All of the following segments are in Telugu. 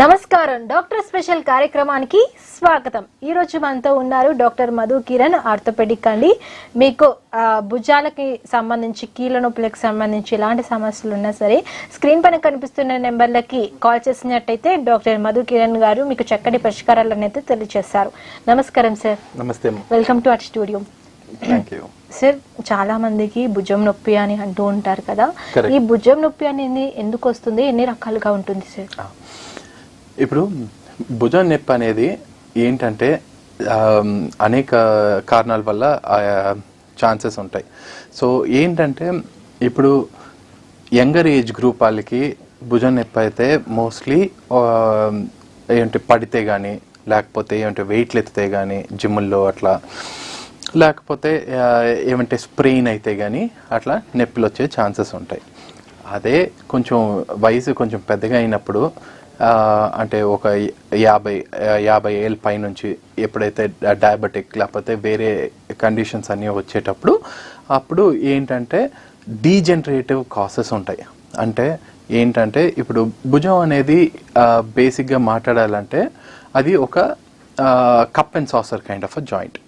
నమస్కారం డాక్టర్ స్పెషల్ కార్యక్రమానికి స్వాగతం. ఈ రోజు మనతో ఉన్నారు డాక్టర్ మధు కిరణ్, ఆర్థోపెడిక్ అండి. మీకు భుజాలకి సంబంధించి, కీళ్ళ నొప్పులకు సంబంధించి ఎలాంటి సమస్యలు ఉన్నా సరే స్క్రీన్ పైన కనిపిస్తున్న నెంబర్లకి కాల్ చేసినట్టయితే డాక్టర్ మధు కిరణ్ గారు మీకు చక్కటి పరిష్కారాలను అయితే తెలియజేస్తారు. నమస్కారం సార్. నమస్తే. Welcome to our studio. Sir, చాలా మందికి భుజం నొప్పి అని అంటూ ఉంటారు కదా, ఈ భుజం నొప్పి అనేది ఎందుకు వస్తుంది, ఎన్ని రకాలుగా ఉంటుంది సార్? ఇప్పుడు భుజం నొప్పి అనేది ఏంటంటే అనేక కారణాల వల్ల ఛాన్సెస్ ఉంటాయి. సో ఏంటంటే ఇప్పుడు యంగర్ ఏజ్ గ్రూప్ వాళ్ళకి భుజం నొప్పి అయితే మోస్ట్లీ ఏంటి పడితే కానీ, లేకపోతే ఏమంటే వెయిట్లు ఎత్తితే కానీ జిమ్ముల్లో అట్లా, లేకపోతే ఏమంటే స్ప్రెయిన్ అయితే కానీ అట్లా నొప్పులు వచ్చే ఛాన్సెస్ ఉంటాయి. అదే కొంచెం వయసు కొంచెం పెద్దగా అయినప్పుడు, అంటే ఒక 50 ఏళ్ళ పైనుంచి ఎప్పుడైతే డయాబెటిక్ లేకపోతే వేరే కండిషన్స్ అన్నీ వచ్చేటప్పుడు అప్పుడు ఏంటంటే డీజనరేటివ్ కాసెస్ ఉంటాయి. అంటే ఏంటంటే ఇప్పుడు భుజం అనేది బేసిక్గా మాట్లాడాలంటే అది ఒక cup and saucer kind of a joint.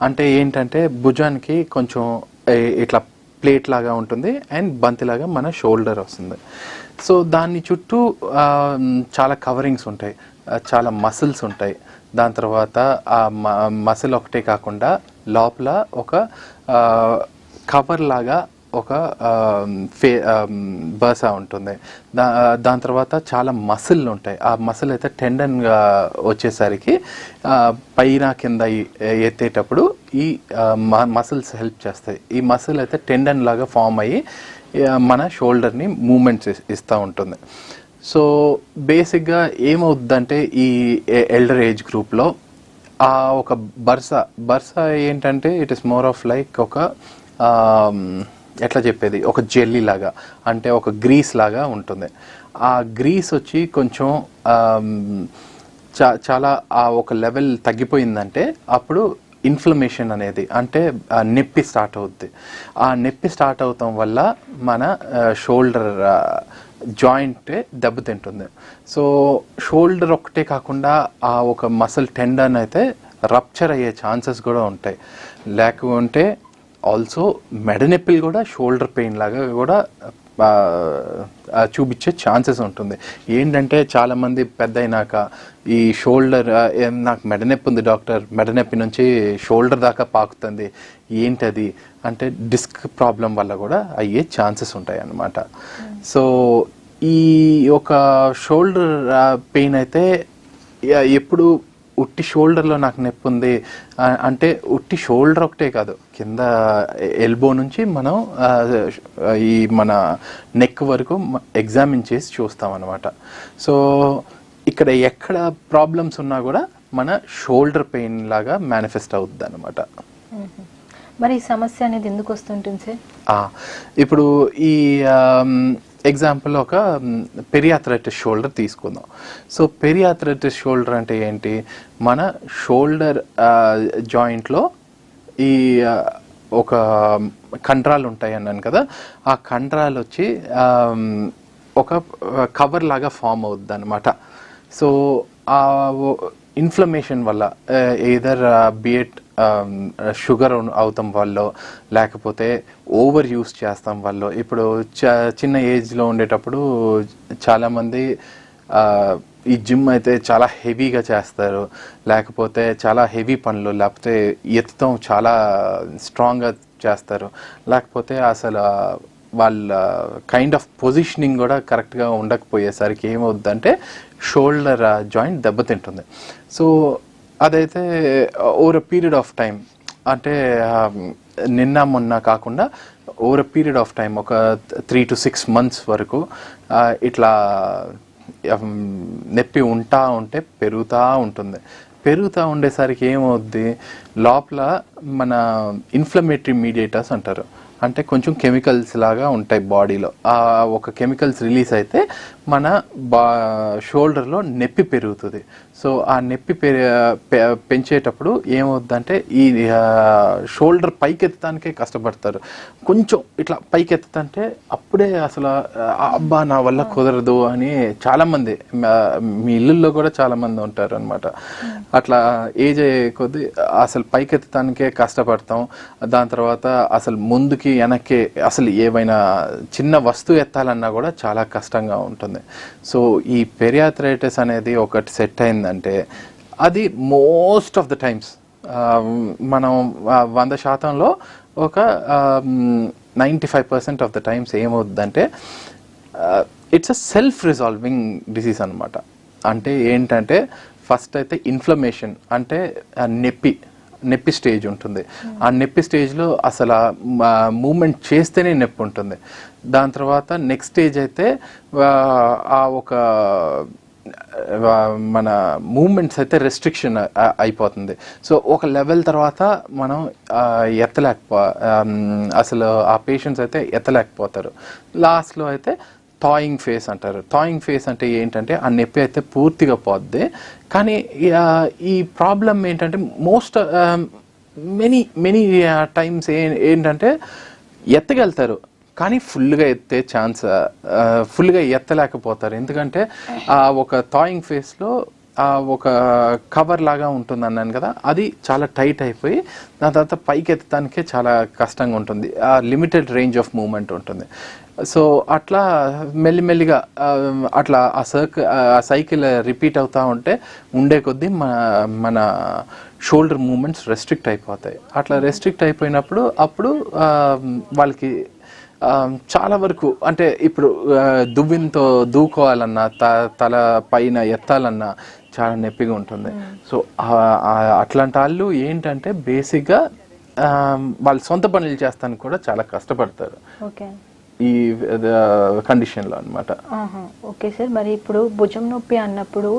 అంటే ఏంటంటే భుజానికి కొంచెం ఇట్లా ప్లేట్ లాగా ఉంటుంది అండ్ బంతిలాగా మన షోల్డర్ వస్తుంది. సో దాని చుట్టూ చాలా కవరింగ్స్ ఉంటాయి, చాలా మసిల్స్ ఉంటాయి. దాని తర్వాత ఆ మసిల్ ఒకటే కాకుండా లోపల ఒక కవర్ లాగా ఒక బర్సా ఉంటుంది. దాని తర్వాత చాలా మసిల్ ఉంటాయి. ఆ మసిల్ అయితే టెండన్గా వచ్చేసరికి పైన కింద ఎత్తేటప్పుడు ఈ మసిల్స్ హెల్ప్ చేస్తాయి. ఈ మసిల్ అయితే టెండన్ లాగా ఫామ్ అయ్యి మన షోల్డర్ని మూమెంట్స్ ఇస్తూ ఉంటుంది. సో బేసిక్గా ఏమవుద్దంటే ఈ ఎల్డర్ ఏజ్ గ్రూప్లో ఆ ఒక బర్సా ఏంటంటే it is more of like ఒక ఎట్లా చెప్పేది, ఒక జెల్లీ లాగా, అంటే ఒక గ్రీస్ లాగా ఉంటుంది. ఆ గ్రీస్ వచ్చి కొంచెం చాలా ఆ ఒక లెవెల్ తగ్గిపోయిందంటే అప్పుడు ఇన్ఫ్లమేషన్ అనేది, అంటే నొప్పి స్టార్ట్ అవుద్ది. ఆ నొప్పి స్టార్ట్ అవటం వల్ల మన షోల్డర్ జాయింట్ దెబ్బతింటుంది. సో షోల్డర్ ఒకటే కాకుండా ఆ ఒక మసిల్ టెండన్ అయితే రప్చర్ అయ్యే ఛాన్సెస్ కూడా ఉంటాయి. లేకుంటే ఆల్సో మెడ నొప్పులు కూడా షోల్డర్ పెయిన్ లాగా కూడా చూపించే ఛాన్సెస్ ఉంటుంది. ఏంటంటే చాలామంది పెద్ద అయినాక ఈ షోల్డర్, నాకు మెడ నొప్పి ఉంది డాక్టర్, మెడ నొప్పి నుంచి షోల్డర్ దాకా పాకుతుంది, ఏంటది అంటే డిస్క్ ప్రాబ్లం వల్ల కూడా అయ్యే ఛాన్సెస్ ఉంటాయి అన్నమాట. సో ఈ ఒక షోల్డర్ పెయిన్ అయితే ఎప్పుడు ఉట్టి షోల్డర్లో నాకు నొప్పి ఉంది అంటే ఉట్టి షోల్డర్ ఒకటే కాదు, కింద ఎల్బో నుంచి మనం ఈ మన నెక్ వరకు ఎగ్జామిన్ చేసి చూస్తాం అన్నమాట. సో ఇక్కడ ఎక్కడ ప్రాబ్లమ్స్ ఉన్నా కూడా మన షోల్డర్ పెయిన్ లాగా మేనిఫెస్ట్ అవుద్ది అన్నమాట. మరి ఈ సమస్య అనేది ఎందుకు వస్తుంటుంది సార్? ఇప్పుడు ఈ ఎగ్జాంపుల్ ఒక పెరియాథరైటిస్ షోల్డర్ తీసుకుందాం. సో పెరియాథరైటిస్ షోల్డర్ అంటే ఏంటి, మన షోల్డర్ జాయింట్లో ఈ ఒక కండరాలు ఉంటాయి అన్నాను కదా, ఆ కండరాలు వచ్చి ఒక కవర్ లాగా ఫామ్ అవుద్ది అనమాట. సో ఆ ఇన్ఫ్లమేషన్ వల్ల ఎయిదర్ బియట్ షుగర్ అవుతాం వల్ల, లేకపోతే ఓవర్ యూస్ చేస్తాం వల్ల. ఇప్పుడు చిన్న ఏజ్లో ఉండేటప్పుడు చాలామంది ఈ జిమ్ అయితే చాలా హెవీగా చేస్తారు, లేకపోతే చాలా హెవీ పనులు, లేకపోతే ఎత్తుతాం చాలా స్ట్రాంగ్గా చేస్తారు, లేకపోతే అసలు వాళ్ళ కైండ్ ఆఫ్ పొజిషనింగ్ కూడా కరెక్ట్గా ఉండకపోయేసరికి ఏమవుద్దంటే షోల్డర్ జాయింట్ దెబ్బతింటుంది. సో అదైతే over a period of time, అంటే నిన్న మొన్న కాకుండా over a period of time ఒక 3 to 6 months వరకు ఇట్లా నొప్పి ఉంటే పెరుగుతూ ఉండేసరికి ఏమవుద్ది, లోపల మన ఇన్ఫ్లమేటరీ మీడియేటర్స్ అంటారు, అంటే కొంచెం కెమికల్స్ లాగా ఉంటాయి బాడీలో. ఆ ఒక కెమికల్స్ రిలీజ్ అయితే మన షోల్డర్లో నొప్పి పెరుగుతుంది. సో ఆ నొప్పి పెంచేటప్పుడు ఏమవుద్దంటే ఈ షోల్డర్ పైకెత్తడానికే కష్టపడతారు. కొంచెం ఇట్లా పైకెత్తుతంటే అప్పుడే అసలు అబ్బా నా వల్ల కుదరదు అని చాలామంది, మీ ఇళ్ళల్లో కూడా చాలామంది ఉంటారు అనమాట. అట్లా ఏజ్ కొద్ది అసలు పైకెత్తడానికే కష్టపడతాం. దాని తర్వాత అసలు ముందుకి వెనక్కి అసలు ఏమైనా చిన్న వస్తువు ఎత్తాలన్నా కూడా చాలా కష్టంగా ఉంటుంది. సో ఈ పెరియాథరైటిస్ అనేది ఒకటి సెట్ అయిందంటే అది మోస్ట్ ఆఫ్ ద టైమ్స్ మనం 100%లో ఒక 95% ఆఫ్ ద టైమ్స్ ఏమవుద్దంటే it's a self resolving disease అనమాట. అంటే ఏంటంటే ఫస్ట్ అయితే ఇన్ఫ్లమేషన్, అంటే నొప్పి స్టేజ్ ఉంటుంది. ఆ నొప్పి స్టేజ్లో అసలు మూమెంట్ చేస్తేనే నొప్పి ఉంటుంది. దాని తర్వాత నెక్స్ట్ స్టేజ్ అయితే ఆ ఒక మన మూమెంట్స్ అయితే రెస్ట్రిక్షన్ అయిపోతుంది. సో ఒక లెవెల్ తర్వాత మనం అసలు ఆ పేషెంట్స్ అయితే ఎత్తలేకపోతారు. లాస్ట్లో అయితే థాయింగ్ ఫేస్ అంటారు. థాయింగ్ ఫేస్ అంటే ఏంటంటే ఆ నొప్పి అయితే పూర్తిగా పోద్ది. కానీ ఈ ప్రాబ్లం ఏంటంటే మెనీ టైమ్స్ ఏంటంటే ఎత్తగలుగుతారు కానీ ఫుల్గా ఎత్తలేకపోతారు. ఎందుకంటే ఒక థాయింగ్ ఫేస్లో ఒక కవర్ లాగా ఉంటుంది అన్నాను కదా, అది చాలా టైట్ అయిపోయి దాని తర్వాత పైకి ఎత్తడానికే చాలా కష్టంగా ఉంటుంది. ఆ లిమిటెడ్ రేంజ్ ఆఫ్ మూమెంట్ ఉంటుంది. సో అట్లా మెల్లిమెల్లిగా అట్లా ఆ సైకిల్ రిపీట్ అవుతూ ఉంటే ఉండే కొద్దీ మన షోల్డర్ మూమెంట్స్ రెస్ట్రిక్ట్ అయిపోతాయి. అట్లా రెస్ట్రిక్ట్ అయిపోయినప్పుడు అప్పుడు వాళ్ళకి చాలా వరకు అంటే ఇప్పుడు దువ్వింతో దూకోవాలన్నా తల పైన ఎత్తాలన్నా చాలా నొప్పిగా ఉంటుంది. సో అట్లాంటి వాళ్ళు ఏంటంటే బేసిక్గా వాళ్ళు సొంత పనులు చేస్తానికి కూడా చాలా కష్టపడతారు ఈ కండిషన్లో అనమాట. ఓకే సార్, మరి ఇప్పుడు భుజం నొప్పి అన్నప్పుడు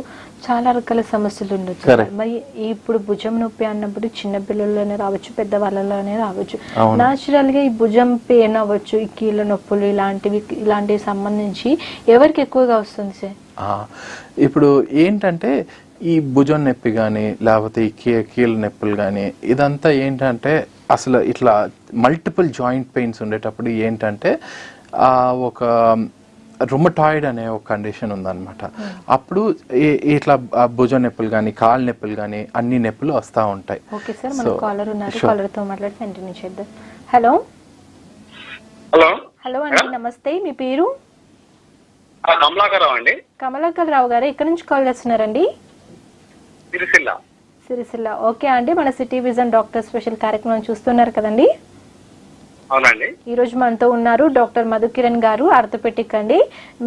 చాలా రకాల సమస్యలు ఉండొచ్చు. మరి ఇప్పుడు భుజం నొప్పి అన్నప్పుడు చిన్న పిల్లల్లోనే రావచ్చు, పెద్దవాళ్ళలోనే రావచ్చు. న్యాచురల్ గా ఈ భుజం పెయిన్ అవ్వచ్చు, ఈ కీళ్ళ నొప్పులు ఇలాంటివి సంబంధించి ఎవరికి ఎక్కువగా వస్తుంది సార్? ఇప్పుడు ఏంటంటే ఈ భుజం నొప్పి కానీ లేకపోతే ఈ కీళ్ళ నొప్పులు కానీ ఇదంతా ఏంటంటే అసలు ఇట్లా మల్టిపుల్ జాయింట్ పెయిన్స్ ఉండేటప్పుడు ఏంటంటే ఒక రుమటాయిడ్ అనే ఒక కండిషన్ ఉందన్నమాట. అప్పుడు ఇట్లా భుజం నొప్పులు కానీ కాళ్ళ నొప్పులు కానీ అన్ని నొప్పులు వస్తూ ఉంటాయి. ఓకే సార్, మన కాలర్ ఉన్నారు, కాలర్ తో మాట్లాడి కంటిన్యూ చేద్దాం. హలో హలో అండి, నమస్తే, మీ పేరు? కమలాకర్ రావు గారు, ఎక్కడి నుంచి కాల్ చేస్తున్నారండి? సిరిసిల్ల. ఓకే అండి, మన సిటీ విజన్ డాక్టర్ స్పెషల్ కార్యక్రమం చూస్తున్నారు కదండి? అవునండి. ఈ రోజు మనతో ఉన్నారు డాక్టర్ మధుకిరణ్ గారు, ఆర్థోపెడిక్ అండి.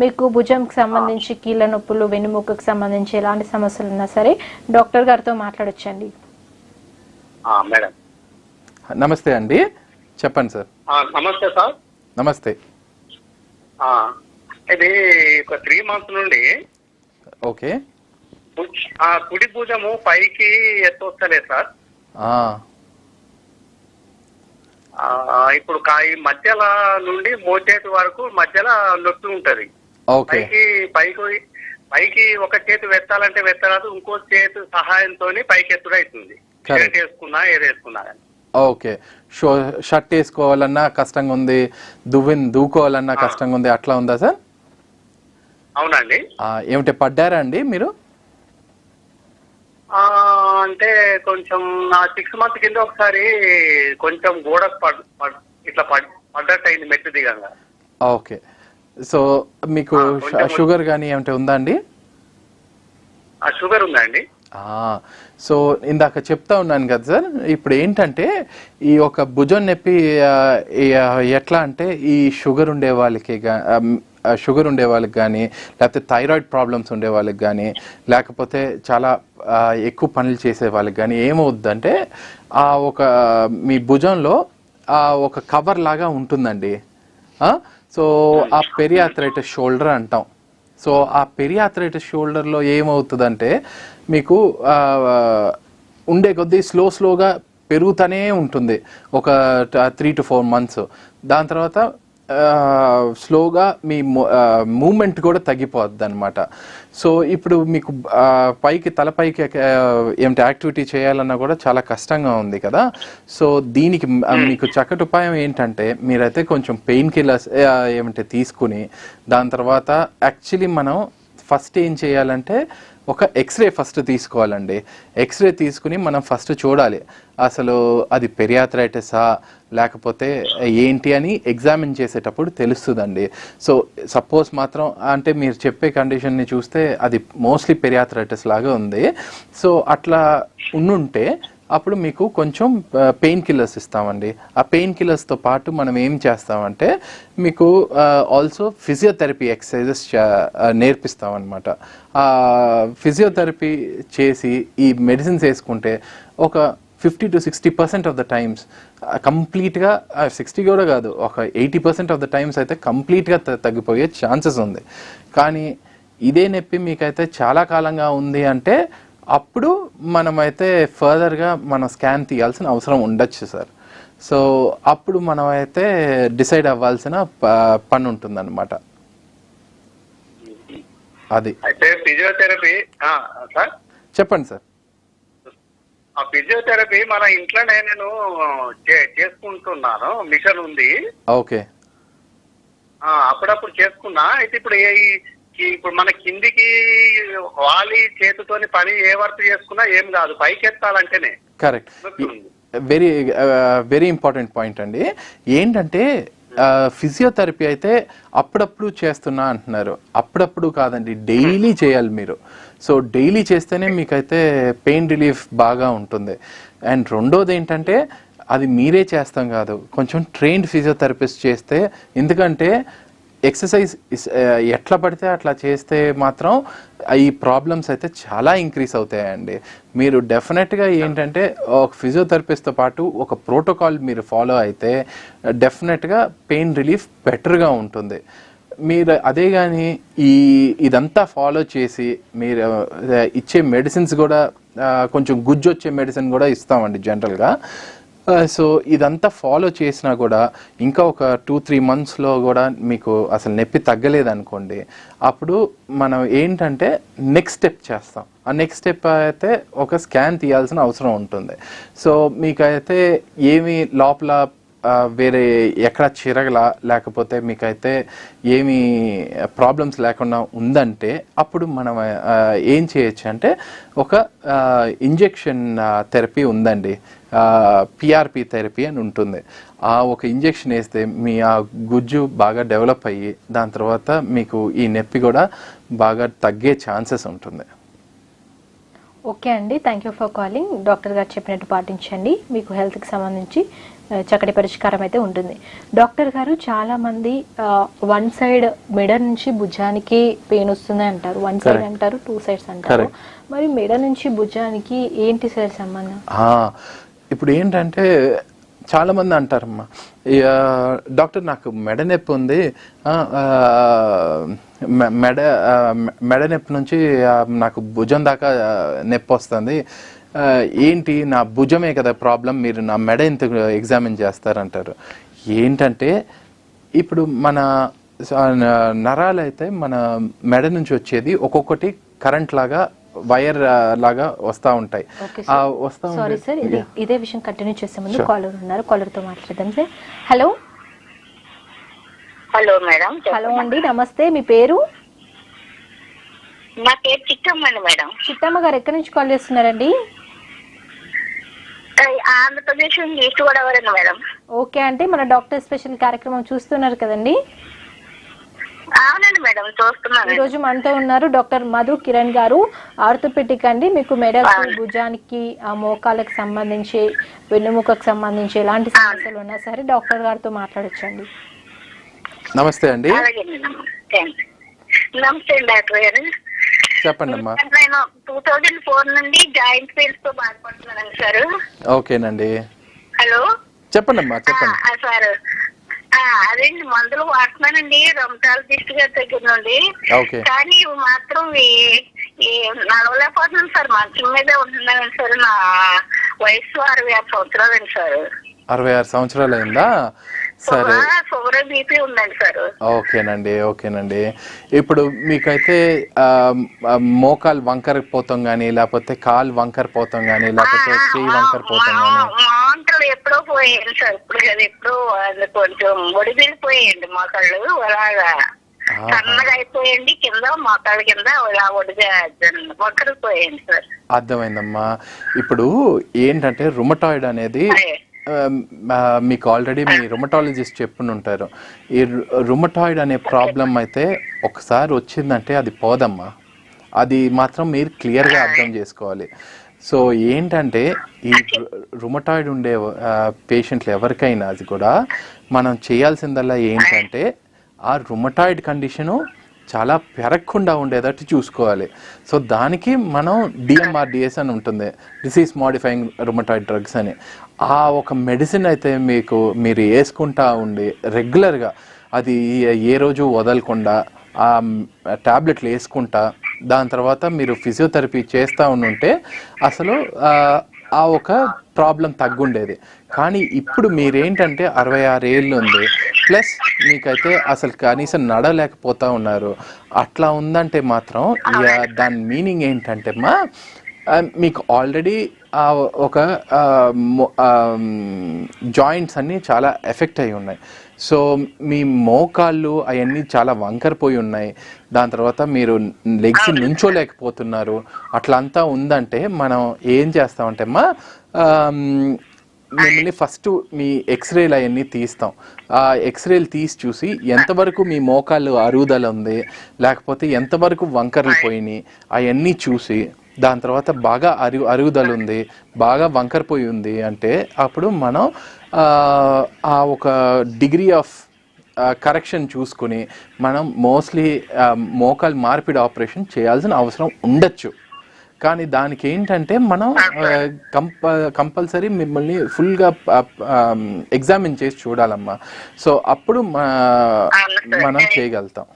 మీకు భుజంకి సంబంధించి, కీళ్ళ నొప్పులు, వెన్నుముకకు సంబంధించి ఎలాంటి సమస్యలు ఉన్నా సరే డాక్టర్ గారితో మాట్లాడొచ్చండి. మేడం నమస్తే అండి, చెప్పండి సార్. నమస్తే సార్. నమస్తే. ఇది ఒక 3 months నుండి ఓకే కుడి భుజము పైకి ఎత్తొస్తలేదు సార్. ఇప్పుడు మధ్యలో నుండి మోచేతి వరకు మధ్యలో నొప్పి ఉంటది. పైకి ఒక చేతి వెత్తాలంటే వెత్తరాదు, ఇంకో చేతి సహాయంతో పైకి ఎత్తుడు అవుతుంది. షర్ట్ వేసుకున్నా ఏది వేసుకున్నా కానీ. ఓకే, షర్ట్ వేసుకోవాలన్నా కష్టంగా ఉంది, దూకోవాలన్నా కష్టంగా ఉంది, అట్లా ఉందా సార్? అవునండి. ఏమిటి పడ్డారా అండి మీరు? అంటే కొంచెం 6 months కింద ఒకసారి కొంచెం గోడ ఇట్లా పడ్డట్టు అయింది మెట్టు దిగంగా. ఓకే, సో మీకు షుగర్ కానీ ఏమిటి ఉందా అండి? షుగర్ ఉందా అండి? సో ఇందాక చెప్తా ఉన్నాను కదా సార్, ఇప్పుడు ఏంటంటే ఈ ఒక భుజం నొప్పి ఎట్లా అంటే ఈ షుగర్ ఉండే వాళ్ళకి కానీ లేకపోతే థైరాయిడ్ ప్రాబ్లమ్స్ ఉండే వాళ్ళకి కానీ లేకపోతే చాలా ఎక్కువ పనులు చేసే వాళ్ళకి కానీ ఏమవుద్దంటే మీ భుజంలో ఒక కవర్ లాగా ఉంటుందండి. సో ఆ పెరియాథరైటిస్ షోల్డర్ అంటాం. సో ఆ పెరియాథరైటిస్ షోల్డర్లో ఏమవుతుందంటే మీకు ఉండే కొద్దీ స్లోగా పెరుగుతూనే ఉంటుంది ఒక 3 to 4 months. దాని తర్వాత స్లోగా మీ మూమెంట్ కూడా తగ్గిపోద్ది అనమాట. సో ఇప్పుడు మీకు తలపైకి ఏమిటి యాక్టివిటీ చేయాలన్నా కూడా చాలా కష్టంగా ఉంది కదా. సో దీనికి మీకు చక్కటి ఉపాయం ఏంటంటే మీరైతే కొంచెం పెయిన్ కిల్లర్స్ ఏమిటి తీసుకుని దాని తర్వాత యాక్చువల్లీ మనం ఫస్ట్ ఏం చేయాలంటే ఒక ఎక్స్రే ఫస్ట్ తీసుకోవాలండి. ఎక్స్రే తీసుకుని మనం ఫస్ట్ చూడాలి అసలు అది పెరియాథరైటిసా లేకపోతే ఏంటి అని ఎగ్జామిన్ చేసేటప్పుడు తెలుస్తుందండి. సో సపోజ్ మాత్రం అంటే మీరు చెప్పే కండిషన్ని చూస్తే అది మోస్ట్లీ పెరియాథరైటిస్ లాగా ఉంది. సో అట్లా ఉండుంటే అప్పుడు మీకు కొంచెం పెయిన్ కిల్లర్స్ ఇస్తామండి. ఆ పెయిన్ కిల్లర్స్తో పాటు మనం ఏం చేస్తామంటే మీకు ఆల్సో ఫిజియోథెరపీ ఎక్సర్సైజెస్ నేర్పిస్తామన్నమాట. ఫిజియోథెరపీ చేసి ఈ మెడిసిన్స్ వేసుకుంటే ఒక 50 to 60% ఆఫ్ ద టైమ్స్ కంప్లీట్గా 60 కూడా కాదు, ఒక 80% ఆఫ్ ద టైమ్స్ అయితే కంప్లీట్గా తగ్గిపోయే ఛాన్సెస్ ఉంది. కానీ ఇదే నొప్పి మీకైతే చాలా కాలంగా ఉంది అంటే అప్పుడు మనమైతే ఫర్దర్గా మనం స్కాన్ తీయాల్సిన అవసరం ఉండొచ్చు సార్. సో అప్పుడు మనమైతే డిసైడ్ అవ్వాల్సిన పని ఉంటుందన్నమాట. అది అయితే ఫిజియోథెరపీ సార్ చెప్పండి సార్. ఆ ఫిజియోథెరపీ మన ఇంట్లోనే నేను చేసుకుంటున్నాను, మిషన్ ఉంది. ఓకే. అప్పుడప్పుడు చేసుకున్నా. అయితే ఇప్పుడు మన కిందికి వాలి చేతితోని పని ఏ వర్క్ చేసుకున్నా ఏం కాదు, పైకి ఎత్తాలంటేనే. Correct. Very very important point అండి. ఏంటంటే ఫిజియోథెరపీ అయితే అప్పుడప్పుడు చేస్తున్నా అంటున్నారు. అప్పుడప్పుడు కాదండి, డైలీ చేయాలి మీరు. సో డైలీ చేస్తేనే మీకైతే పెయిన్ రిలీఫ్ బాగా ఉంటుంది. అండ్ రెండోది ఏంటంటే అది మీరే చేస్తాం కాదు, కొంచెం ట్రైన్డ్ ఫిజియోథెరపిస్ట్ చేస్తే. ఎందుకంటే ఎక్సర్సైజ్ ఎట్లా పడితే అట్లా చేస్తే మాత్రం ఈ ప్రాబ్లమ్స్ అయితే చాలా ఇంక్రీజ్ అవుతాయండి. మీరు డెఫినెట్గా ఏంటంటే ఒక ఫిజియోథెరపిస్ట్తో పాటు ఒక ప్రోటోకాల్ మీరు ఫాలో అయితే డెఫినెట్గా పెయిన్ రిలీఫ్ బెటర్గా ఉంటుంది. మీరు అదే కానీ ఇదంతా ఫాలో చేసి మీరు ఇచ్చే మెడిసిన్స్ కూడా కొంచెం గుజ్జు వచ్చే మెడిసిన్ కూడా ఇస్తామండి జనరల్గా. సో ఇదంతా ఫాలో చేసినా కూడా ఇంకా ఒక 2-3 monthsలో కూడా మీకు అసలు నొప్పి తగ్గలేదనుకోండి, అప్పుడు మనం ఏంటంటే నెక్స్ట్ స్టెప్ చేస్తాం. ఆ నెక్స్ట్ స్టెప్ అయితే ఒక స్కాన్ తీయాల్సిన అవసరం ఉంటుంది. సో మీకైతే ఏమి లోపల వేరే ఎక్కడ చిరగలా లేకపోతే మీకైతే ఏమి ప్రాబ్లమ్స్ లేకుండా ఉందంటే అప్పుడు మనం ఏం చేయొచ్చు అంటే ఒక ఇంజెక్షన్ థెరపీ ఉందండి, పిఆర్పి థెరపీ అని ఉంటుంది. ఆ ఒక ఇంజెక్షన్ వేస్తే మీ ఆ గుజ్జు బాగా డెవలప్ అయ్యి దాని తర్వాత మీకు ఈ నొప్పి కూడా బాగా తగ్గే ఛాన్సెస్ ఉంటుంది. ఓకే అండి, thank you for calling. Doctor గారు చెప్పినట్టు పాటించండి, మీకు హెల్త్కి సంబంధించి చక్కటి పరిష్కారం అయితే ఉంటుంది. డాక్టర్ గారు చాలా మంది వన్ సైడ్ మెడ నుంచి భుజానికి పెయిన్ వస్తుంది అంటారు, వన్ సైడ్ అంటారు, 2 sides అంటారు. మరి మెడ నుంచి భుజానికి ఏంటి సార్ సంబంధం? ఇప్పుడు ఏంటంటే చాలా మంది అంటారమ్మా, డాక్టర్ నాకు మెడ నొప్పి ఉంది, మెడ నొప్పి నుంచి నాకు భుజం దాకా నొప్పి వస్తుంది, ఏంటి నా భుజమే కదా ప్రాబ్లం, మీరు నా మెడ ఎంత ఎగ్జామిన్ చేస్తారంటారు. ఏంటంటే ఇప్పుడు మన నరాలు అయితే మన మెడ నుంచి వచ్చేది ఒక్కొక్కటి కరెంట్ లాగా వైర్ లాగా వస్తూ ఉంటాయి. సారీ సార్, ఇదే విషయం కంటిన్యూ చేసే ముందు కాలర్ ఉన్నారు, కాలర్ తో మాట్లాడదాం sir. Hello. Hello madam. Hello అండి, నమస్తే. మీ పేరు? నా పేరు చిట్టమ్మ అండి మేడం. చిట్టమ్మ గారు ఎక్కడి నుంచి కాల్ చేస్తున్నారండి? ఆంధ్రప్రదేశ్ నుంచి, ఈస్ట్ గోదావరి మేడం. ఓకే అంటే మన డాక్టర్ స్పెషల్ కార్యక్రమం చూస్తున్నారు కదండి? అవునండి మేడం, చూస్తున్నాను. ఈ రోజు మనతో ఉన్నారు డాక్టర్ మధు కిరణ్ గారు, ఆర్థోపెడిక్ అండి. మీకు మెడకు, భుజానికి, మోకాలకు సంబంధించి, వెన్నుముకకు సంబంధించి ఎలాంటి సమస్యలు ఉన్నా సరే డాక్టర్ గారితో మాట్లాడొచ్చండి. నమస్తే అండి. నమస్తే డాక్టర్ గారు. చెప్పండి అమ్మా. నేను 2004 నుండి జాయింట్ పెయిన్స్ తో బాధపడుతున్నాను సార్. ఓకేనండి. హలో చెప్పండి అమ్మా, చెప్పండి సార్. అదేంటి మందులు వాడుతున్నానండి రొమటాలజిస్ట్ గారి దగ్గర నుండి. కానీ ఇవి మాత్రం నడవలేకపోతున్నాను సార్, మంచం మీద ఉంటున్నాను సార్. నా వయసు 66 సంవత్సరాలండి సార్. 66 సంవత్సరాలు అయిందా? సరే, షుగర్ బీపీ ఉందండి సార్. ఓకేనండి. ఇప్పుడు మీకైతే మోకాలు వంకర పోతాం గానీ, లేకపోతే కాలు వంకర పోతాం గానీ, లేకపోతే చెయ్యి వంకర పోతాం గానీ? మాంటలు ఎప్పుడో పోయాయండి సార్. ఇప్పుడు కదా ఎప్పుడో అది కొంచెం ఒడిదిరిపోయాయండి మోకాళ్ళు, అలాగా సన్నగా అయిపోయండి కింద, మోకాళ్ళ కింద ఇలా ఒడిగా వంకరపోయాయండి సార్. అర్థమైందమ్మా. ఇప్పుడు ఏంటంటే రుమటాయిడ్ అనేది మీకు ఆల్రెడీ మీ రుమటాలజిస్ట్ చెప్పుని ఉంటారు. ఈ రుమటాయిడ్ అనే ప్రాబ్లం అయితే ఒకసారి వచ్చిందంటే అది పోదమ్మా. అది మాత్రం మీరు క్లియర్గా అర్థం చేసుకోవాలి. సో ఏంటంటే ఈ రుమటాయిడ్ ఉండే పేషెంట్లు ఎవరికైనా అది కూడా మనం చేయాల్సిందల్లా ఏంటంటే ఆ రుమటాయిడ్ కండిషను చాలా పెరగకుండా ఉండేటట్టు చూసుకోవాలి. సో దానికి మనం DMRDS అని ఉంటుంది, డిసీజ్ మాడిఫైయింగ్ రుమటాయిడ్ డ్రగ్స్ అని. ఆ ఒక మెడిసిన్ అయితే మీరు వేసుకుంటా ఉండి రెగ్యులర్గా అది ఏ రోజు వదలకుండా ఆ ట్యాబ్లెట్లు వేసుకుంటా, దాని తర్వాత మీరు ఫిజియోథెరపీ చేస్తూ ఉంటే అసలు ఆ ఒక ప్రాబ్లం తగ్గుండేది. కానీ ఇప్పుడు మీరేంటంటే 66 ఏళ్ళు ఉంది, ప్లస్ మీకైతే అసలు కనీసం నడలేకపోతా ఉన్నారు. అట్లా ఉందంటే మాత్రం దాని మీనింగ్ ఏంటంటే మీకు ఆల్రెడీ ఒక జాయింట్స్ అన్నీ చాలా ఎఫెక్ట్ అయి ఉన్నాయి. సో మీ మోకాళ్ళు అవన్నీ చాలా వంకరపోయి ఉన్నాయి. దాని తర్వాత మీరు లెగ్స్ నుంచోలేకపోతున్నారు. అట్లా అంతా ఉందంటే మనం ఏం చేస్తామంటే మిమ్మల్ని ఫస్ట్ మీ ఎక్స్రేలు అవన్నీ తీస్తాం. ఆ ఎక్స్రేలు తీసి చూసి ఎంతవరకు మీ మోకాళ్ళు అరుగుదల ఉంది, లేకపోతే ఎంతవరకు వంకరలు పోయినాయి అవన్నీ చూసి, దాని తర్వాత బాగా అరుగుదల ఉంది, బాగా వంకరపోయి ఉంది అంటే అప్పుడు మనం ఆ ఒక డిగ్రీ ఆఫ్ కరెక్షన్ చూసుకుని మనం మోస్ట్లీ మోకాలు మార్పిడి ఆపరేషన్ చేయాల్సిన అవసరం ఉండొచ్చు. కానీ దానికి ఏంటంటే మనం కంపల్సరీ మిమ్మల్ని ఫుల్గా ఎగ్జామిన్ చేసి చూడాలమ్మా. సో అప్పుడు మనం చేయగలుగుతాం.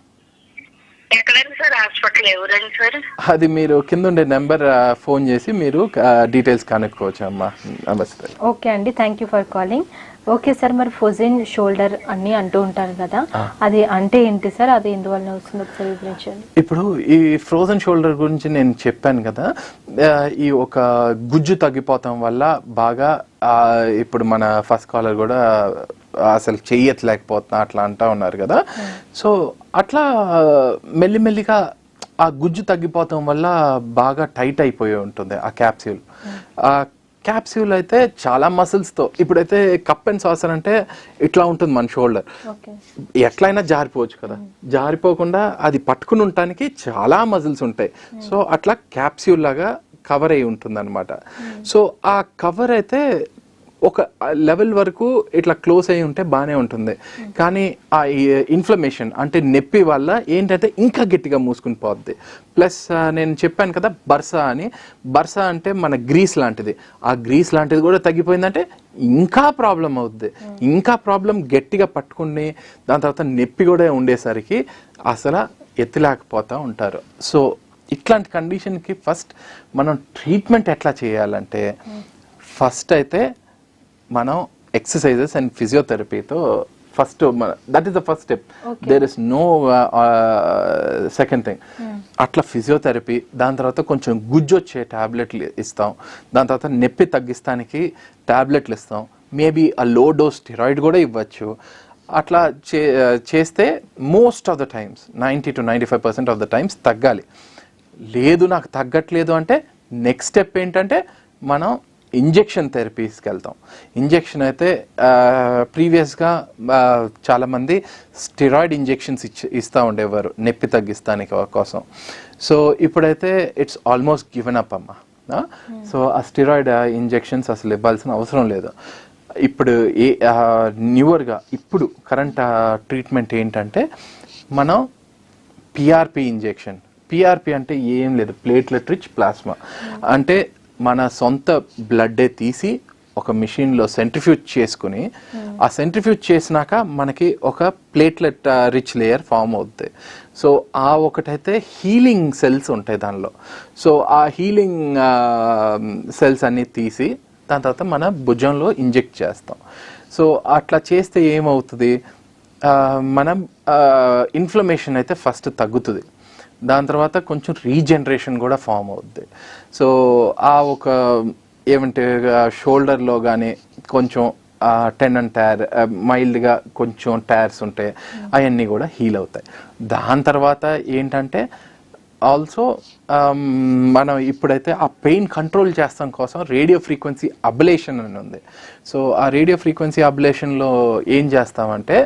అది మీరు కింద ఉండే నెంబర్ ఫోన్ చేసి మీరు డీటెయిల్స్ కనుక్కోవచ్చు అమ్మా. నమస్తే. ఓకే అండి, thank you for calling. Okay sir, మరి ఫ్రోజన్ షోల్డర్ అన్ని అంటూ ఉంటారు కదా, అది అంటే ఏంటి సార్? అది ఎందువల్ల వస్తుంది ఒకసారి వివరించండి. ఇప్పుడు ఈ ఫ్రోజన్ షోల్డర్ గురించి నేను చెప్పాను కదా, ఈ ఒక గుజ్జు తగ్గిపోవటం వల్ల బాగా ఇప్పుడు మన ఫస్ట్ కాలర్ కూడా అసలు చెయ్యట్లేకపోతున్నా అట్లా అంటా ఉన్నారు కదా. సో అట్లా మెల్లిమెల్లిగా ఆ గుజ్జు తగ్గిపోవటం వల్ల బాగా టైట్ అయిపోయి ఉంటుంది ఆ క్యాప్స్యూల్. క్యాప్స్యూల్ అయితే చాలా మసిల్స్తో, ఇప్పుడైతే కప్ అండ్ సాసర్ అంటే ఇట్లా ఉంటుంది మన షోల్డర్, ఎట్లయినా జారిపోవచ్చు కదా, జారిపోకుండా అది పట్టుకుని ఉండటానికి చాలా మజిల్స్ ఉంటాయి. సో అట్లా క్యాప్స్యూల్ లాగా కవర్ అయి ఉంటుంది అనమాట. సో ఆ కవర్ అయితే ఒక లెవెల్ వరకు ఇట్లా క్లోజ్ అయి ఉంటే బాగానే ఉంటుంది. కానీ ఆ ఇన్ఫ్లమేషన్ అంటే నొప్పి వల్ల ఏంటంటే ఇంకా గట్టిగా మూసుకుని పోద్ది. ప్లస్ నేను చెప్పాను కదా బర్సా అని, బర్సా అంటే మన గ్రీస్ లాంటిది, ఆ గ్రీస్ లాంటిది కూడా తగ్గిపోయిందంటే ఇంకా ప్రాబ్లం అవుద్ది. ఇంకా ప్రాబ్లం గట్టిగా పట్టుకుని దాని తర్వాత నొప్పి కూడా ఉండేసరికి అసలు ఎత్తిలేకపోతూ ఉంటారు. సో ఇట్లాంటి కండిషన్కి ఫస్ట్ మనం ట్రీట్మెంట్ ఎట్లా చేయాలంటే, ఫస్ట్ అయితే మనం ఎక్సర్సైజెస్ అండ్ ఫిజియోథెరపీతో first that is the first step. There is no second thing. అట్లా ఫిజియోథెరపీ, దాని తర్వాత కొంచెం గుజ్జు వచ్చే ట్యాబ్లెట్లు ఇస్తాం, దాని తర్వాత నొప్పి తగ్గిస్తానికి ట్యాబ్లెట్లు ఇస్తాం, మేబీ ఆ లో డోస్ స్టెరాయిడ్ కూడా ఇవ్వచ్చు. అట్లా చేస్తే most of the times 90 to 95% of the times తగ్గాలి. లేదు నాకు తగ్గట్లేదు అంటే నెక్స్ట్ స్టెప్ ఏంటంటే మనం ఇంజెక్షన్ థెరపీస్కి వెళ్తాం. ఇంజెక్షన్ అయితే ప్రీవియస్గా చాలామంది స్టెరాయిడ్ ఇంజెక్షన్స్ ఇస్తూ ఉండేవారు నొప్పి తగ్గిస్తానికి కోసం. సో ఇప్పుడైతే ఇట్స్ ఆల్మోస్ట్ గివెన్ అప్ అమ్మా. సో ఆ స్టెరాయిడ్ ఇంజెక్షన్స్ అసలు ఇవ్వాల్సిన అవసరం లేదు. ఇప్పుడు న్యూవర్గా ఇప్పుడు కరెంట్ ట్రీట్మెంట్ ఏంటంటే మనం PRP ఇంజెక్షన్. PRP అంటే ఏం లేదు, ప్లేట్లెట్ రిచ్ ప్లాస్మా. అంటే మన సొంత బ్లడ్డే తీసి ఒక మిషన్లో సెంట్రిఫ్యూజ్ చేసుకుని, ఆ సెంట్రిఫ్యూజ్ చేసినాక మనకి ఒక ప్లేట్లెట్ రిచ్ లేయర్ ఫామ్ అవుతుంది. సో ఆ ఒకటైతే హీలింగ్ సెల్స్ ఉంటాయి దానిలో. సో ఆ హీలింగ్ సెల్స్ అన్నీ తీసి దాని తర్వాత మన భుజంలో ఇంజెక్ట్ చేస్తాం. సో అట్లా చేస్తే ఏమవుతుంది, మనం ఇన్ఫ్లమేషన్ అయితే ఫస్ట్ తగ్గుతుంది, దాని తర్వాత కొంచెం రీజనరేషన్ కూడా ఫామ్ అవుద్ది. సో ఆ ఒక ఏమంటే షోల్డర్లో కానీ కొంచెం టెండన్ టైర్ మైల్డ్గా కొంచెం టైర్స్ ఉంటాయి, అవన్నీ కూడా హీల్ అవుతాయి. దాని తర్వాత ఏంటంటే ఆల్సో మనం ఇప్పుడైతే ఆ పెయిన్ కంట్రోల్ చేస్తాం కోసం రేడియో ఫ్రీక్వెన్సీ అబ్లేషన్ అని ఉంది. సో ఆ రేడియో ఫ్రీక్వెన్సీ అబ్లేషన్లో ఏం చేస్తామంటే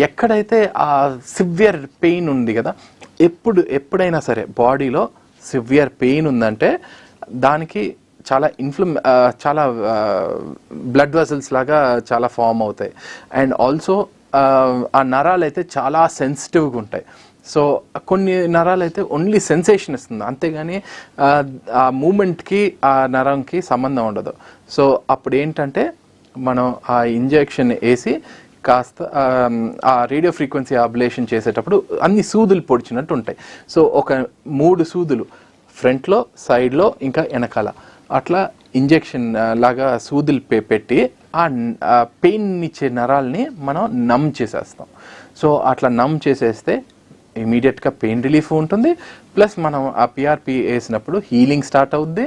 ఎక్కడైతే ఆ సివియర్ పెయిన్ ఉంది కదా, ఎప్పుడైనా సరే బాడీలో సివియర్ పెయిన్ ఉందంటే దానికి చాలా చాలా బ్లడ్ వెసల్స్ లాగా చాలా ఫామ్ అవుతాయి. అండ్ ఆల్సో ఆ నరాలు అయితే చాలా సెన్సిటివ్గా ఉంటాయి. సో కొన్ని నరాలు అయితే ఓన్లీ సెన్సేషన్ ఇస్తుంది, అంతేగాని ఆ మూమెంట్కి ఆ నరంకి సంబంధం ఉండదు. సో అప్పుడు ఏంటంటే మనం ఆ ఇంజెక్షన్ వేసి కాస్త ఆ రేడియో ఫ్రీక్వెన్సీ అబ్లేషన్ చేసేటప్పుడు అన్ని సూదులు పొడిచినట్టు ఉంటాయి. సో ఒక 3 సూదులు ఫ్రంట్లో, సైడ్లో, ఇంకా వెనకాల అట్లా ఇంజెక్షన్ లాగా సూదులు పెట్టి ఆ పెయిన్ ఇచ్చే నరాల్ని మనం నమ్ చేసేస్తాం. సో అట్లా నమ్ చేసేస్తే ఇమీడియట్గా పెయిన్ రిలీఫ్ ఉంటుంది, ప్లస్ మనం ఆ పిఆర్పి వేసినప్పుడు హీలింగ్ స్టార్ట్ అవుద్ది,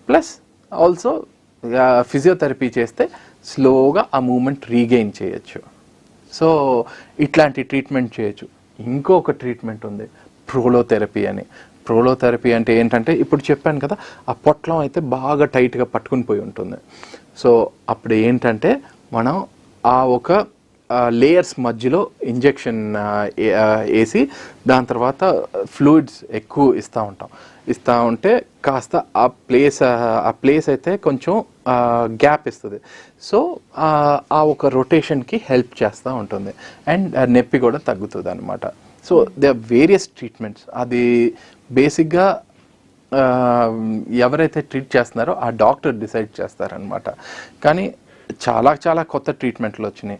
ప్లస్ ఆల్సో ఫిజియోథెరపీ చేస్తే స్లోగా ఆ మూమెంట్ రీగెయిన్ చేయొచ్చు. సో ఇట్లాంటి ట్రీట్మెంట్ చేయొచ్చు. ఇంకొక ట్రీట్మెంట్ ఉంది ప్రోలోథెరపీ అని. ప్రోలోథెరపీ అంటే ఏంటంటే ఇప్పుడు చెప్పాను కదా, ఆ పొట్లం అయితే బాగా టైట్గా పట్టుకుని పోయి ఉంటుంది. సో అప్పుడు ఏంటంటే మనం ఆ ఒక లేయర్స్ మధ్యలో ఇంజెక్షన్ వేసి దాని తర్వాత ఫ్లూయిడ్స్ ఎక్కువ ఇస్తూ ఉంటే కాస్త ఆ ప్లేస్ అయితే కొంచెం గ్యాప్ ఇస్తుంది. సో ఆ ఒక రొటేషన్కి హెల్ప్ చేస్తూ ఉంటుంది అండ్ నొప్పి కూడా తగ్గుతుంది అనమాట. So they are various treatments. అది బేసిక్గా ఎవరైతే ట్రీట్ చేస్తున్నారో ఆ డాక్టర్ డిసైడ్ చేస్తారనమాట. కానీ చాలా చాలా కొత్త ట్రీట్మెంట్లు వచ్చినాయి.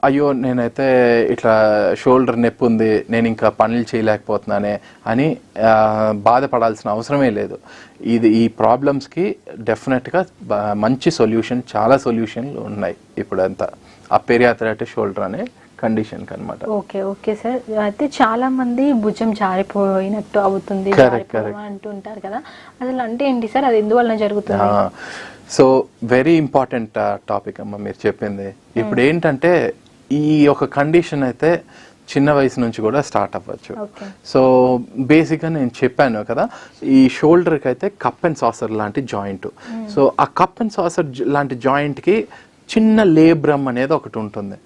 అయ్యో నేనైతే ఇట్లా షోల్డర్ నొప్పి ఉంది, నేను ఇంకా పనులు చేయలేకపోతున్నానే అని బాధపడాల్సిన అవసరమే లేదు. ఈ ప్రాబ్లమ్స్కి డెఫినెట్గా మంచి సొల్యూషన్, చాలా సొల్యూషన్లు ఉన్నాయి ఇప్పుడంతా ఆ పెరియాథరైటిస్ షోల్డర్ అనే కండిషన్కి అనమాట. Okay sir. అయితే చాలా మంది భుజం జారిపోయినట్టు అవుతుంది అంటుంటారు కదా, అసలు అంటే ఏంటి సార్, అది ఎందువల్ల జరుగుతుంది? సో వెరీ ఇంపార్టెంట్ టాపిక్ అమ్మ మీరు చెప్పింది. ఇప్పుడు ఏంటంటే ఈ ఒక కండిషన్ అయితే చిన్న వయసు నుంచి కూడా స్టార్ట్ అవ్వచ్చు. సో బేసిక్గా నేను చెప్పాను కదా, ఈ షోల్డర్కి అయితే కప్ అండ్ సాసర్ లాంటి జాయింట్. సో ఆ కప్ అండ్ సాసర్ లాంటి జాయింట్కి చిన్న లేబ్రమ్ అనేది ఒకటి ఉంటుంది.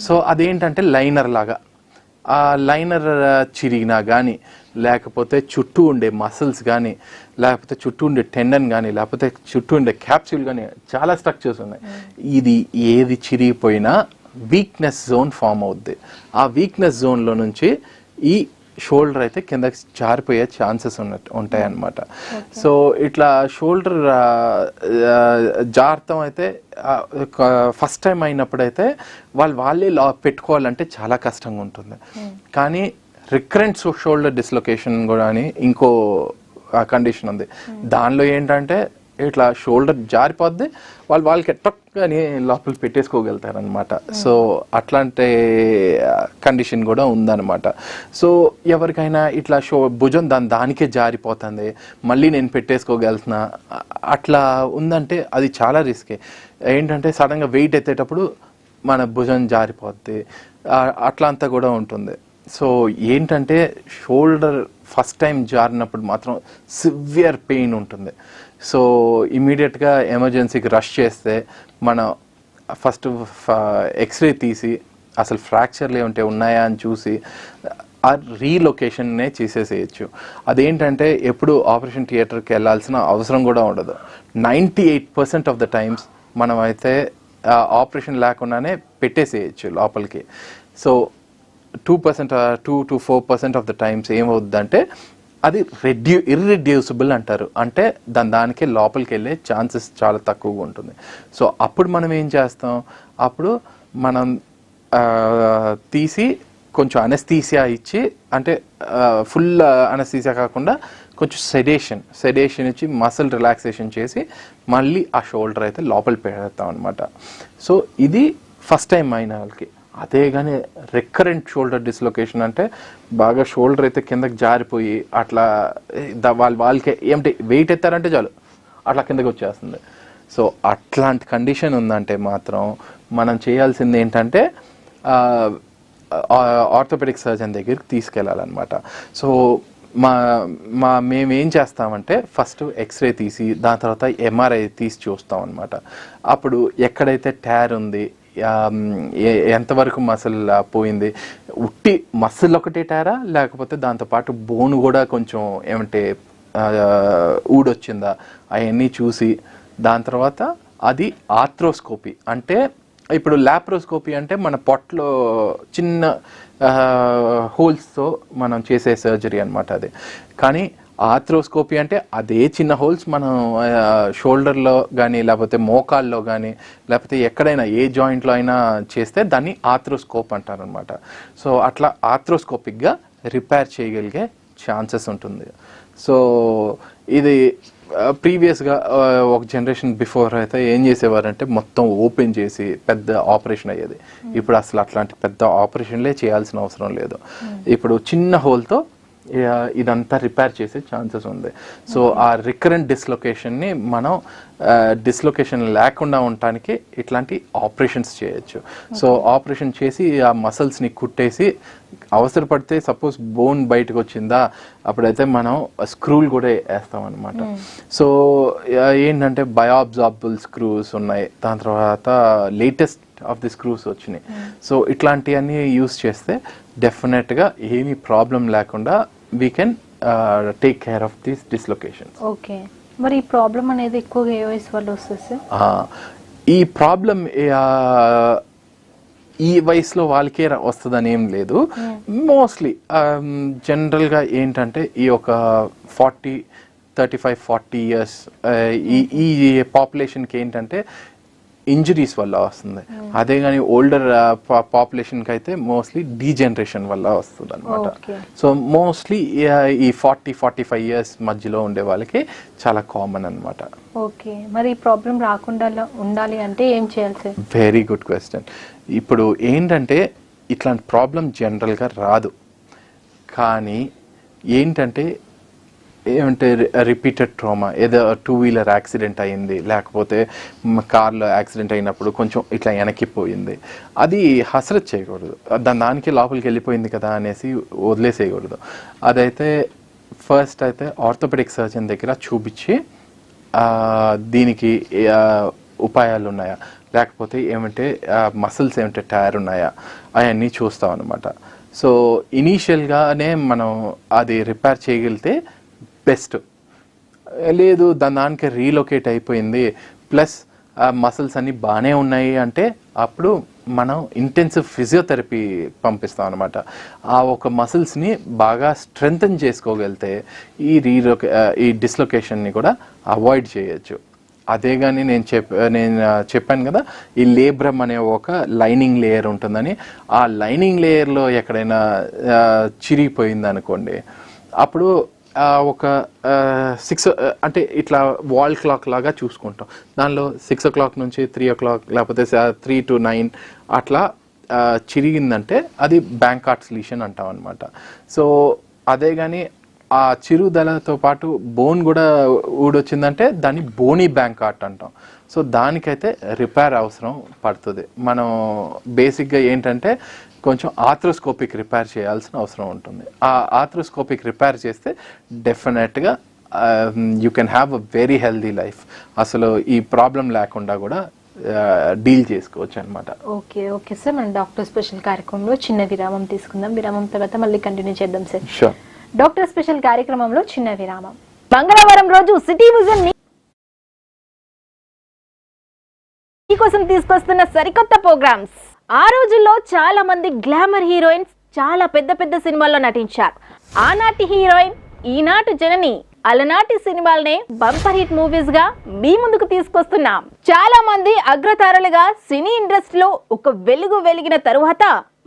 సో అదేంటంటే లైనర్ లాగా, ఆ లైనర్ చిరిగినా కానీ, లేకపోతే చుట్టూ ఉండే మసిల్స్ కానీ, లేకపోతే చుట్టూ ఉండే టెండన్ కానీ, లేకపోతే చుట్టూ ఉండే క్యాప్సూల్ కానీ, చాలా స్ట్రక్చర్స్ ఉన్నాయి. ఇది ఏది చిరిగిపోయినా వీక్నెస్ జోన్ ఫామ్ అవుద్ది. ఆ వీక్నెస్ జోన్లో నుంచి ఈ షోల్డర్ అయితే కింద జారిపోయే ఛాన్సెస్ ఉంటాయన్నమాట. సో ఇట్లా షోల్డర్ జారతం అయితే ఫస్ట్ టైం అయినప్పుడైతే వాళ్ళే పెట్టుకోవాలంటే చాలా కష్టంగా ఉంటుంది. కానీ రికరెంట్ షోల్డర్ డిస్లొకేషన్ కూడా అని ఇంకో కండిషన్ ఉంది. దానిలో ఏంటంటే ఇట్లా షోల్డర్ జారిపోద్ది, వాళ్ళకి ఎట్టని లోపల పెట్టేసుకోగలుగుతారనమాట. సో అట్లాంటి కండిషన్ కూడా ఉందన్నమాట. సో ఎవరికైనా ఇట్లా భుజం దానికే జారిపోతుంది, మళ్ళీ నేను పెట్టేసుకోగలుగుతున్నా అట్లా ఉందంటే అది చాలా రిస్కే. ఏంటంటే సడన్గా వెయిట్ ఎత్తేటప్పుడు మన భుజం జారిపోద్ది, అట్లా అంతా కూడా ఉంటుంది. సో ఏంటంటే షోల్డర్ ఫస్ట్ టైం జారినప్పుడు మాత్రం సివియర్ పెయిన్ ఉంటుంది. సో ఇమీడియట్గా ఎమర్జెన్సీకి రష్ చేస్తే మనం ఫస్ట్ ఎక్స్రే తీసి అసలు ఫ్రాక్చర్లు ఏమంటే ఉన్నాయా అని చూసి ఆ రీలొకేషన్నే చేసేసేయచ్చు. అదేంటంటే ఎప్పుడు ఆపరేషన్ థియేటర్కి వెళ్ళాల్సిన అవసరం కూడా ఉండదు. 98% ఆఫ్ ద టైమ్స్ మనం అయితే ఆపరేషన్ లేకుండానే పెట్టేసేయచ్చు లోపలికి. So 2 to 4% of the times ఏమవుద్దంటే అది ఇర్రెడ్యూసిబుల్ అంటారు, అంటే దానికి లోపలికి వెళ్ళే ఛాన్సెస్ చాలా తక్కువగా ఉంటుంది. సో అప్పుడు మనం ఏం చేస్తాం, అప్పుడు మనం తీసి కొంచెం అనస్థీసియా ఇచ్చి, అంటే ఫుల్ అనస్థీసియా కాకుండా కొంచెం సెడేషన్ ఇచ్చి మసిల్ రిలాక్సేషన్ చేసి మళ్ళీ ఆ షోల్డర్ అయితే లోపల పెడతాం అనమాట. సో ఇది ఫస్ట్ టైం అయిన వాళ్ళకి. అదే కానీ రికరెంట్ షోల్డర్ డిస్లొకేషన్ అంటే బాగా షోల్డర్ అయితే కిందకి జారిపోయి అట్లా వాళ్ళకి ఏమిటి వెయిట్ ఎత్తారంటే చాలు అట్లా కిందకి వచ్చేస్తుంది. సో అట్లాంటి కండిషన్ ఉందంటే మాత్రం మనం చేయాల్సింది ఏంటంటే ఆర్థోపెడిక్ సర్జన్ దగ్గరికి తీసుకెళ్ళాలన్నమాట. సో మేము ఏం చేస్తామంటే ఫస్ట్ ఎక్స్రే తీసి దాని తర్వాత ఎంఆర్ఐ తీసి చూస్తాం అనమాట. అప్పుడు ఎక్కడైతే టైర్ ఉంది, ఎంతవరకు మసిల్ పోయింది, ఉట్టి మసిల్ ఒకటే టైరా లేకపోతే దాంతోపాటు బోన్ కూడా కొంచెం ఏమంటే ఊడొచ్చిందా అవన్నీ చూసి దాని తర్వాత అది ఆర్థ్రోస్కోపీ. అంటే ఇప్పుడు లాప్రోస్కోపీ అంటే మన పొట్టలో చిన్న హోల్స్తో మనం చేసే సర్జరీ అనమాట అది. కానీ ఆర్థ్రోస్కోపీ అంటే అదే చిన్న హోల్స్ మనం షోల్డర్లో కానీ లేకపోతే మోకాల్లో కానీ లేకపోతే ఎక్కడైనా ఏ జాయింట్లో అయినా చేస్తే దాన్ని ఆర్థ్రోస్కోప్ అంటారు అనమాట. సో అట్లా ఆర్థ్రోస్కోపిక్గా రిపేర్ చేయగలిగే ఛాన్సెస్ ఉంటుంది. సో ఇది ప్రీవియస్గా ఒక జనరేషన్ బిఫోర్ అయితే ఏం చేసేవారంటే మొత్తం ఓపెన్ చేసి పెద్ద ఆపరేషన్ అయ్యేది. ఇప్పుడు అసలు అట్లాంటి పెద్ద ఆపరేషన్లే చేయాల్సిన అవసరం లేదు. ఇప్పుడు చిన్న హోల్తో ఇదంతా రిపేర్ చేసే ఛాన్సెస్ ఉంది. సో ఆ రికరెంట్ డిస్లొకేషన్ని మనం డిస్లొకేషన్ లేకుండా ఉండటానికి ఇట్లాంటి ఆపరేషన్స్ చేయొచ్చు. సో ఆపరేషన్ చేసి ఆ మసిల్స్ని కుట్టేసి అవసరపడితే సపోజ్ బోన్ బయటకు వచ్చిందా అప్పుడైతే మనం స్క్రూలు కూడా వేస్తాం అనమాట. సో ఏంటంటే బయోఅబ్జార్బుల్ స్క్రూస్ ఉన్నాయి, దాని తర్వాత లేటెస్ట్ ఆఫ్ ది స్క్రూస్ వచ్చినాయి. సో ఇట్లాంటివన్నీ యూస్ చేస్తే డెఫినెట్గా ఏమీ ప్రాబ్లం లేకుండా we can take care of these dislocations. Okay, మరి ఈ ప్రాబ్లం అనేది ఎక్కువగా ఏ వయసు వాళ్ళు వస్తుంది సార్? ఈ ప్రాబ్లం ఈ వయసులో వాళ్ళకే వస్తుందని ఏం లేదు. మోస్ట్లీ జనరల్గా ఏంటంటే ఈ ఒక 35-40 ఇయర్స్ ఈ పాపులేషన్కి ఏంటంటే ఇంజరీస్ వల్ల వస్తుంది. అదే కానీ ఓల్డర్ పాపులేషన్కి అయితే మోస్ట్లీ డీజనరేషన్ వల్ల వస్తుంది అనమాట. సో మోస్ట్లీ ఈ 40-45 ఇయర్స్ మధ్యలో ఉండే వాళ్ళకి చాలా కామన్ అనమాట. ఓకే, మరి ఈ ప్రాబ్లం రాకుండా ఉండాలి అంటే ఏం చేయాలి సార్? Very good question. ఇప్పుడు ఏంటంటే ఇట్లాంటి ప్రాబ్లం జనరల్గా రాదు, కానీ ఏంటంటే రిపీటెడ్ ట్రామా, ఏదో 2-వీలర్ యాక్సిడెంట్ అయింది లేకపోతే కార్లో యాక్సిడెంట్ అయినప్పుడు కొంచెం ఇట్లా వెనక్కిపోయింది, అది హసరత్ చేయకూడదు. దానికి లోపలికి వెళ్ళిపోయింది కదా అనేసి వదిలేసేయకూడదు. అదైతే ఫస్ట్ అయితే ఆర్థోపెడిక్ సర్జన్ దగ్గర చూపించి దీనికి ఉపాయాలు ఉన్నాయా లేకపోతే ఏమంటే మసిల్స్ ఏమంటే టైర్ ఉన్నాయా అవన్నీ చూస్తాం అనమాట. సో ఇనీషియల్గానే మనం అది రిపేర్ చేయగలిగితే బెస్ట్. లేదు దానికి రీలొకేట్ అయిపోయింది ప్లస్ మసిల్స్ అన్నీ బాగానే ఉన్నాయి అంటే అప్పుడు మనం ఇంటెన్సివ్ ఫిజియోథెరపీ పంపిస్తాం అనమాట. ఆ ఒక మసిల్స్ని బాగా స్ట్రెంగ్తన్ చేసుకోగలిగితే ఈ డిస్లొకేషన్ని కూడా అవాయిడ్ చేయొచ్చు. అదే కానీ నేను చెప్పాను కదా ఈ లేబ్రమ్ అనే ఒక లైనింగ్ లేయర్ ఉంటుందని, ఆ లైనింగ్ లేయర్లో ఎక్కడైనా చిరిగిపోయింది అనుకోండి అప్పుడు ఒక 6 అంటే ఇట్లా వాల్ క్లాక్ లాగా చూసుకుంటాం. దానిలో 6 o'clock నుంచి 3 o'clock లేకపోతే 3 to 9 అట్లా చిరిగిందంటే అది బ్యాంకార్ట్స్ లీషన్ అంటాం అనమాట. సో అదే కానీ ఆ చిరుదలతో పాటు బోన్ కూడా ఊడొచ్చిందంటే దాన్ని బోనీ బ్యాంకార్ట్ అంటాం. సో దానికైతే రిపేర్ అవసరం పడుతుంది. మనం బేసిక్గా ఏంటంటే కొంచెం ఆర్థ్రోస్కోపిక్ రిపేర్ చేయాల్సిన అవసరం ఉంటుంది. ఆ ఆర్థ్రోస్కోపిక్ రిపేర్ చేస్తే డెఫినెట్గా you can have a very healthy life. అసలు ఈ ప్రాబ్లం లేకుండా కూడా డీల్ చేసుకోవచ్చు అనమాట. ఓకే ఓకే సార్, మన డాక్టర్ స్పెషల్ కార్యక్రమంలో చిన్న విరామం తీసుకుందాం. విరామం తర్వాత మళ్ళీ కంటిన్యూ చేద్దాం సార్. షూర్. డాక్టర్ స్పెషల్ కార్యక్రమంలో చిన్న విరామం. మంగళవారం రోజు సిటీ విజన్ మీకోసం తీసుకొస్తున్న సరికొత్త ప్రోగ్రామ్స్. ఆ రోజుల్లో చాలా మంది గ్లామర్ హీరోయిన్స్ చాలా పెద్ద పెద్ద సినిమాల్లో నటించారు. ఆనాటి హీరోయిన్ ఈనాటి జనని అలనాటి సినిమాలనే బంపర్ హిట్ మూవీస్ గా మీ ముందుకు తీసుకొస్తున్నాం. చాలా మంది అగ్రతారలుగా సినీ ఇండస్ట్రీలో ఒక వెలుగు వెలిగిన తరువాత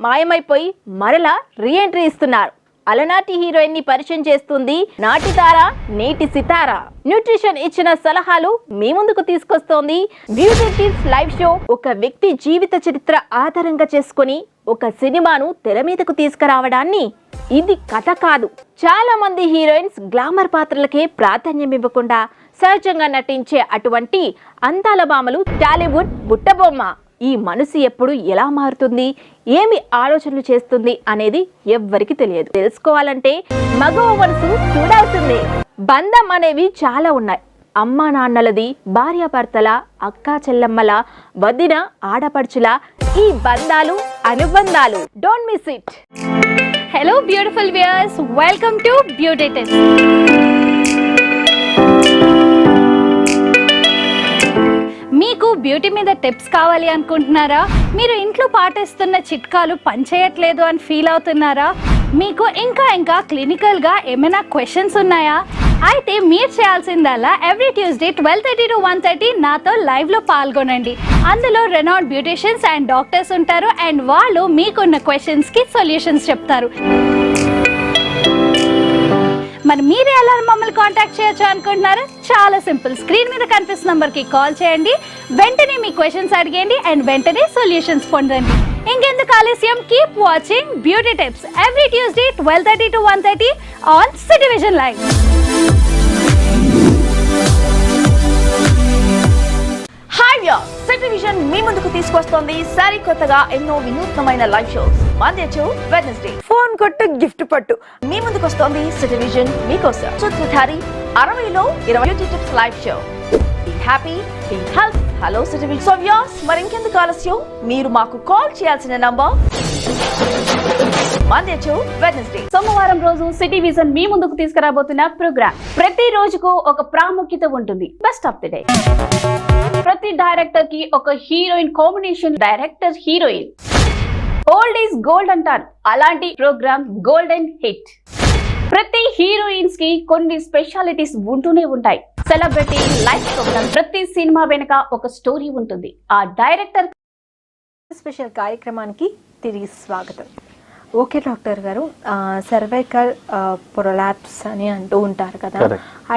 మాయమైపోయి మరలా రీఎంట్రీ ఇస్తున్నారు. అలనాటి హీరోయిన్ ని పరిచయం చేస్తుంది నాటి తార నేటి సితార. న్యూట్రిషన్ ఇచ్చిన సలహాలు మీ ముందుకు తీసుకొస్తోంది బ్యూటీ టిప్స్ లైవ్ షో. ఒక వ్యక్తి జీవిత చరిత్ర ఆధారంగా చేసుకుని ఒక సినిమాను తెర మీదకు తీసుకురావడాన్ని ఇది కథ కాదు. చాలా మంది హీరోయిన్స్ గ్లామర్ పాత్రలకే ప్రాధాన్యం ఇవ్వకుండా సహజంగా నటించే అటువంటి అందాల భామలు టాలీవుడ్ బుట్టబొమ్మ. ఈ మనసు ఎప్పుడు ఎలా మారుతుంది, ఏమి ఆలోచనలు చేస్తుంది అనేది ఎవ్వరికి తెలియదు. తెలుసుకోవాలంటే మగవ మనసు చూడాల్సిందే. బంధం అనేవి చాలా ఉన్నాయి. అమ్మా నాన్నలది, భార్యాభర్తల, అక్కా చెల్లెమ్మల, వదిన ఆడపడుచుల ఈ బంధాలు అనుబంధాలు. Don't miss it. Hello beautiful viewers, welcome to beauty tips. మీకు బ్యూటీ మీద టిప్స్ కావాలి అనుకుంటున్నారా? మీరు ఇంట్లో పాటిస్తున్న చిట్కాలు పనిచేయట్లేదు అని ఫీల్ అవుతున్నారా? మీకు ఇంకా క్లినికల్గా ఏమైనా క్వశ్చన్స్ ఉన్నాయా? అయితే మీరు చేయాల్సిందల్లా ఎవ్రీ ట్యూస్డే 12:30 to 1:30 నాతో లైవ్లో పాల్గొనండి. అందులో రెనౌండ్ బ్యూటిషియన్స్ అండ్ డాక్టర్స్ ఉంటారు అండ్ వాళ్ళు మీకున్న క్వశ్చన్స్కి సొల్యూషన్స్ చెప్తారు. మరి మీరే ఎలా మమ్మల్ని కాంటాక్ట్ చేయొచ్చు అనుకుంటున్నారా? చాలా సింపుల్. స్క్రీన్ మీద కనిపిస్తున్న నంబర్కి కాల్ చేయండి, వెంటనే మీ క్వశ్చన్స్ అడిగండి అండ్ వెంటనే సొల్యూషన్స్ పొందండి. ఇంకెందుకు ఆలస్యం, keep watching beauty tips every Tuesday 12:30 to 1:30 on city vision live. Hi viewers, city vision మీ ముందుకు తీసుకొస్తోంది సరికొత్తగా ఎన్నో వినూత్నమైన live shows. Monday to Wednesday phone కొట్టు గిఫ్ట్ పట్టు మీ ముందుకు వస్తోంది సిటీ విజన్ మీకోసం. సూత్రధారి 60లో 20 beauty tips live show. Be happy, be health. Hello city vision. So viewers, మరి ఇంకెందుకు ఆలస్యం, మీరు మాకు కాల్ చేయాల్సిన నంబర్ మండే టు వెడ్నెస్డే. సోమవారం రోజు సిటీ విజన్ మీ ముందుకు తీసుకురాబోతున్న ప్రోగ్రామ్. ప్రతి రోజుకు ఒక ప్రాముఖ్యత ఉంటుంది. Best of the day. ప్రతి డైరెక్టర్ కి ఒక heroine combination. Director heroine old is gold అంటారు. అలాంటి ప్రోగ్రామ్ గోల్డెన్ హిట్. ప్రతి హీరోయిన్స్ కి కొన్ని స్పెషాలిటీస్ ఉంటూనే ఉంటాయి. Celebrity life programme. ప్రతి సినిమా వెనుక ఒక స్టోరీ ఉంటుంది. ఆ డైరెక్టర్ స్పెషల్ కార్యక్రమానికి తిరిగి స్వాగతం. ఓకే డాక్టర్ గారు, సర్వైకల్ ప్రొలాప్స్ అని అంటూ ఉంటారు కదా,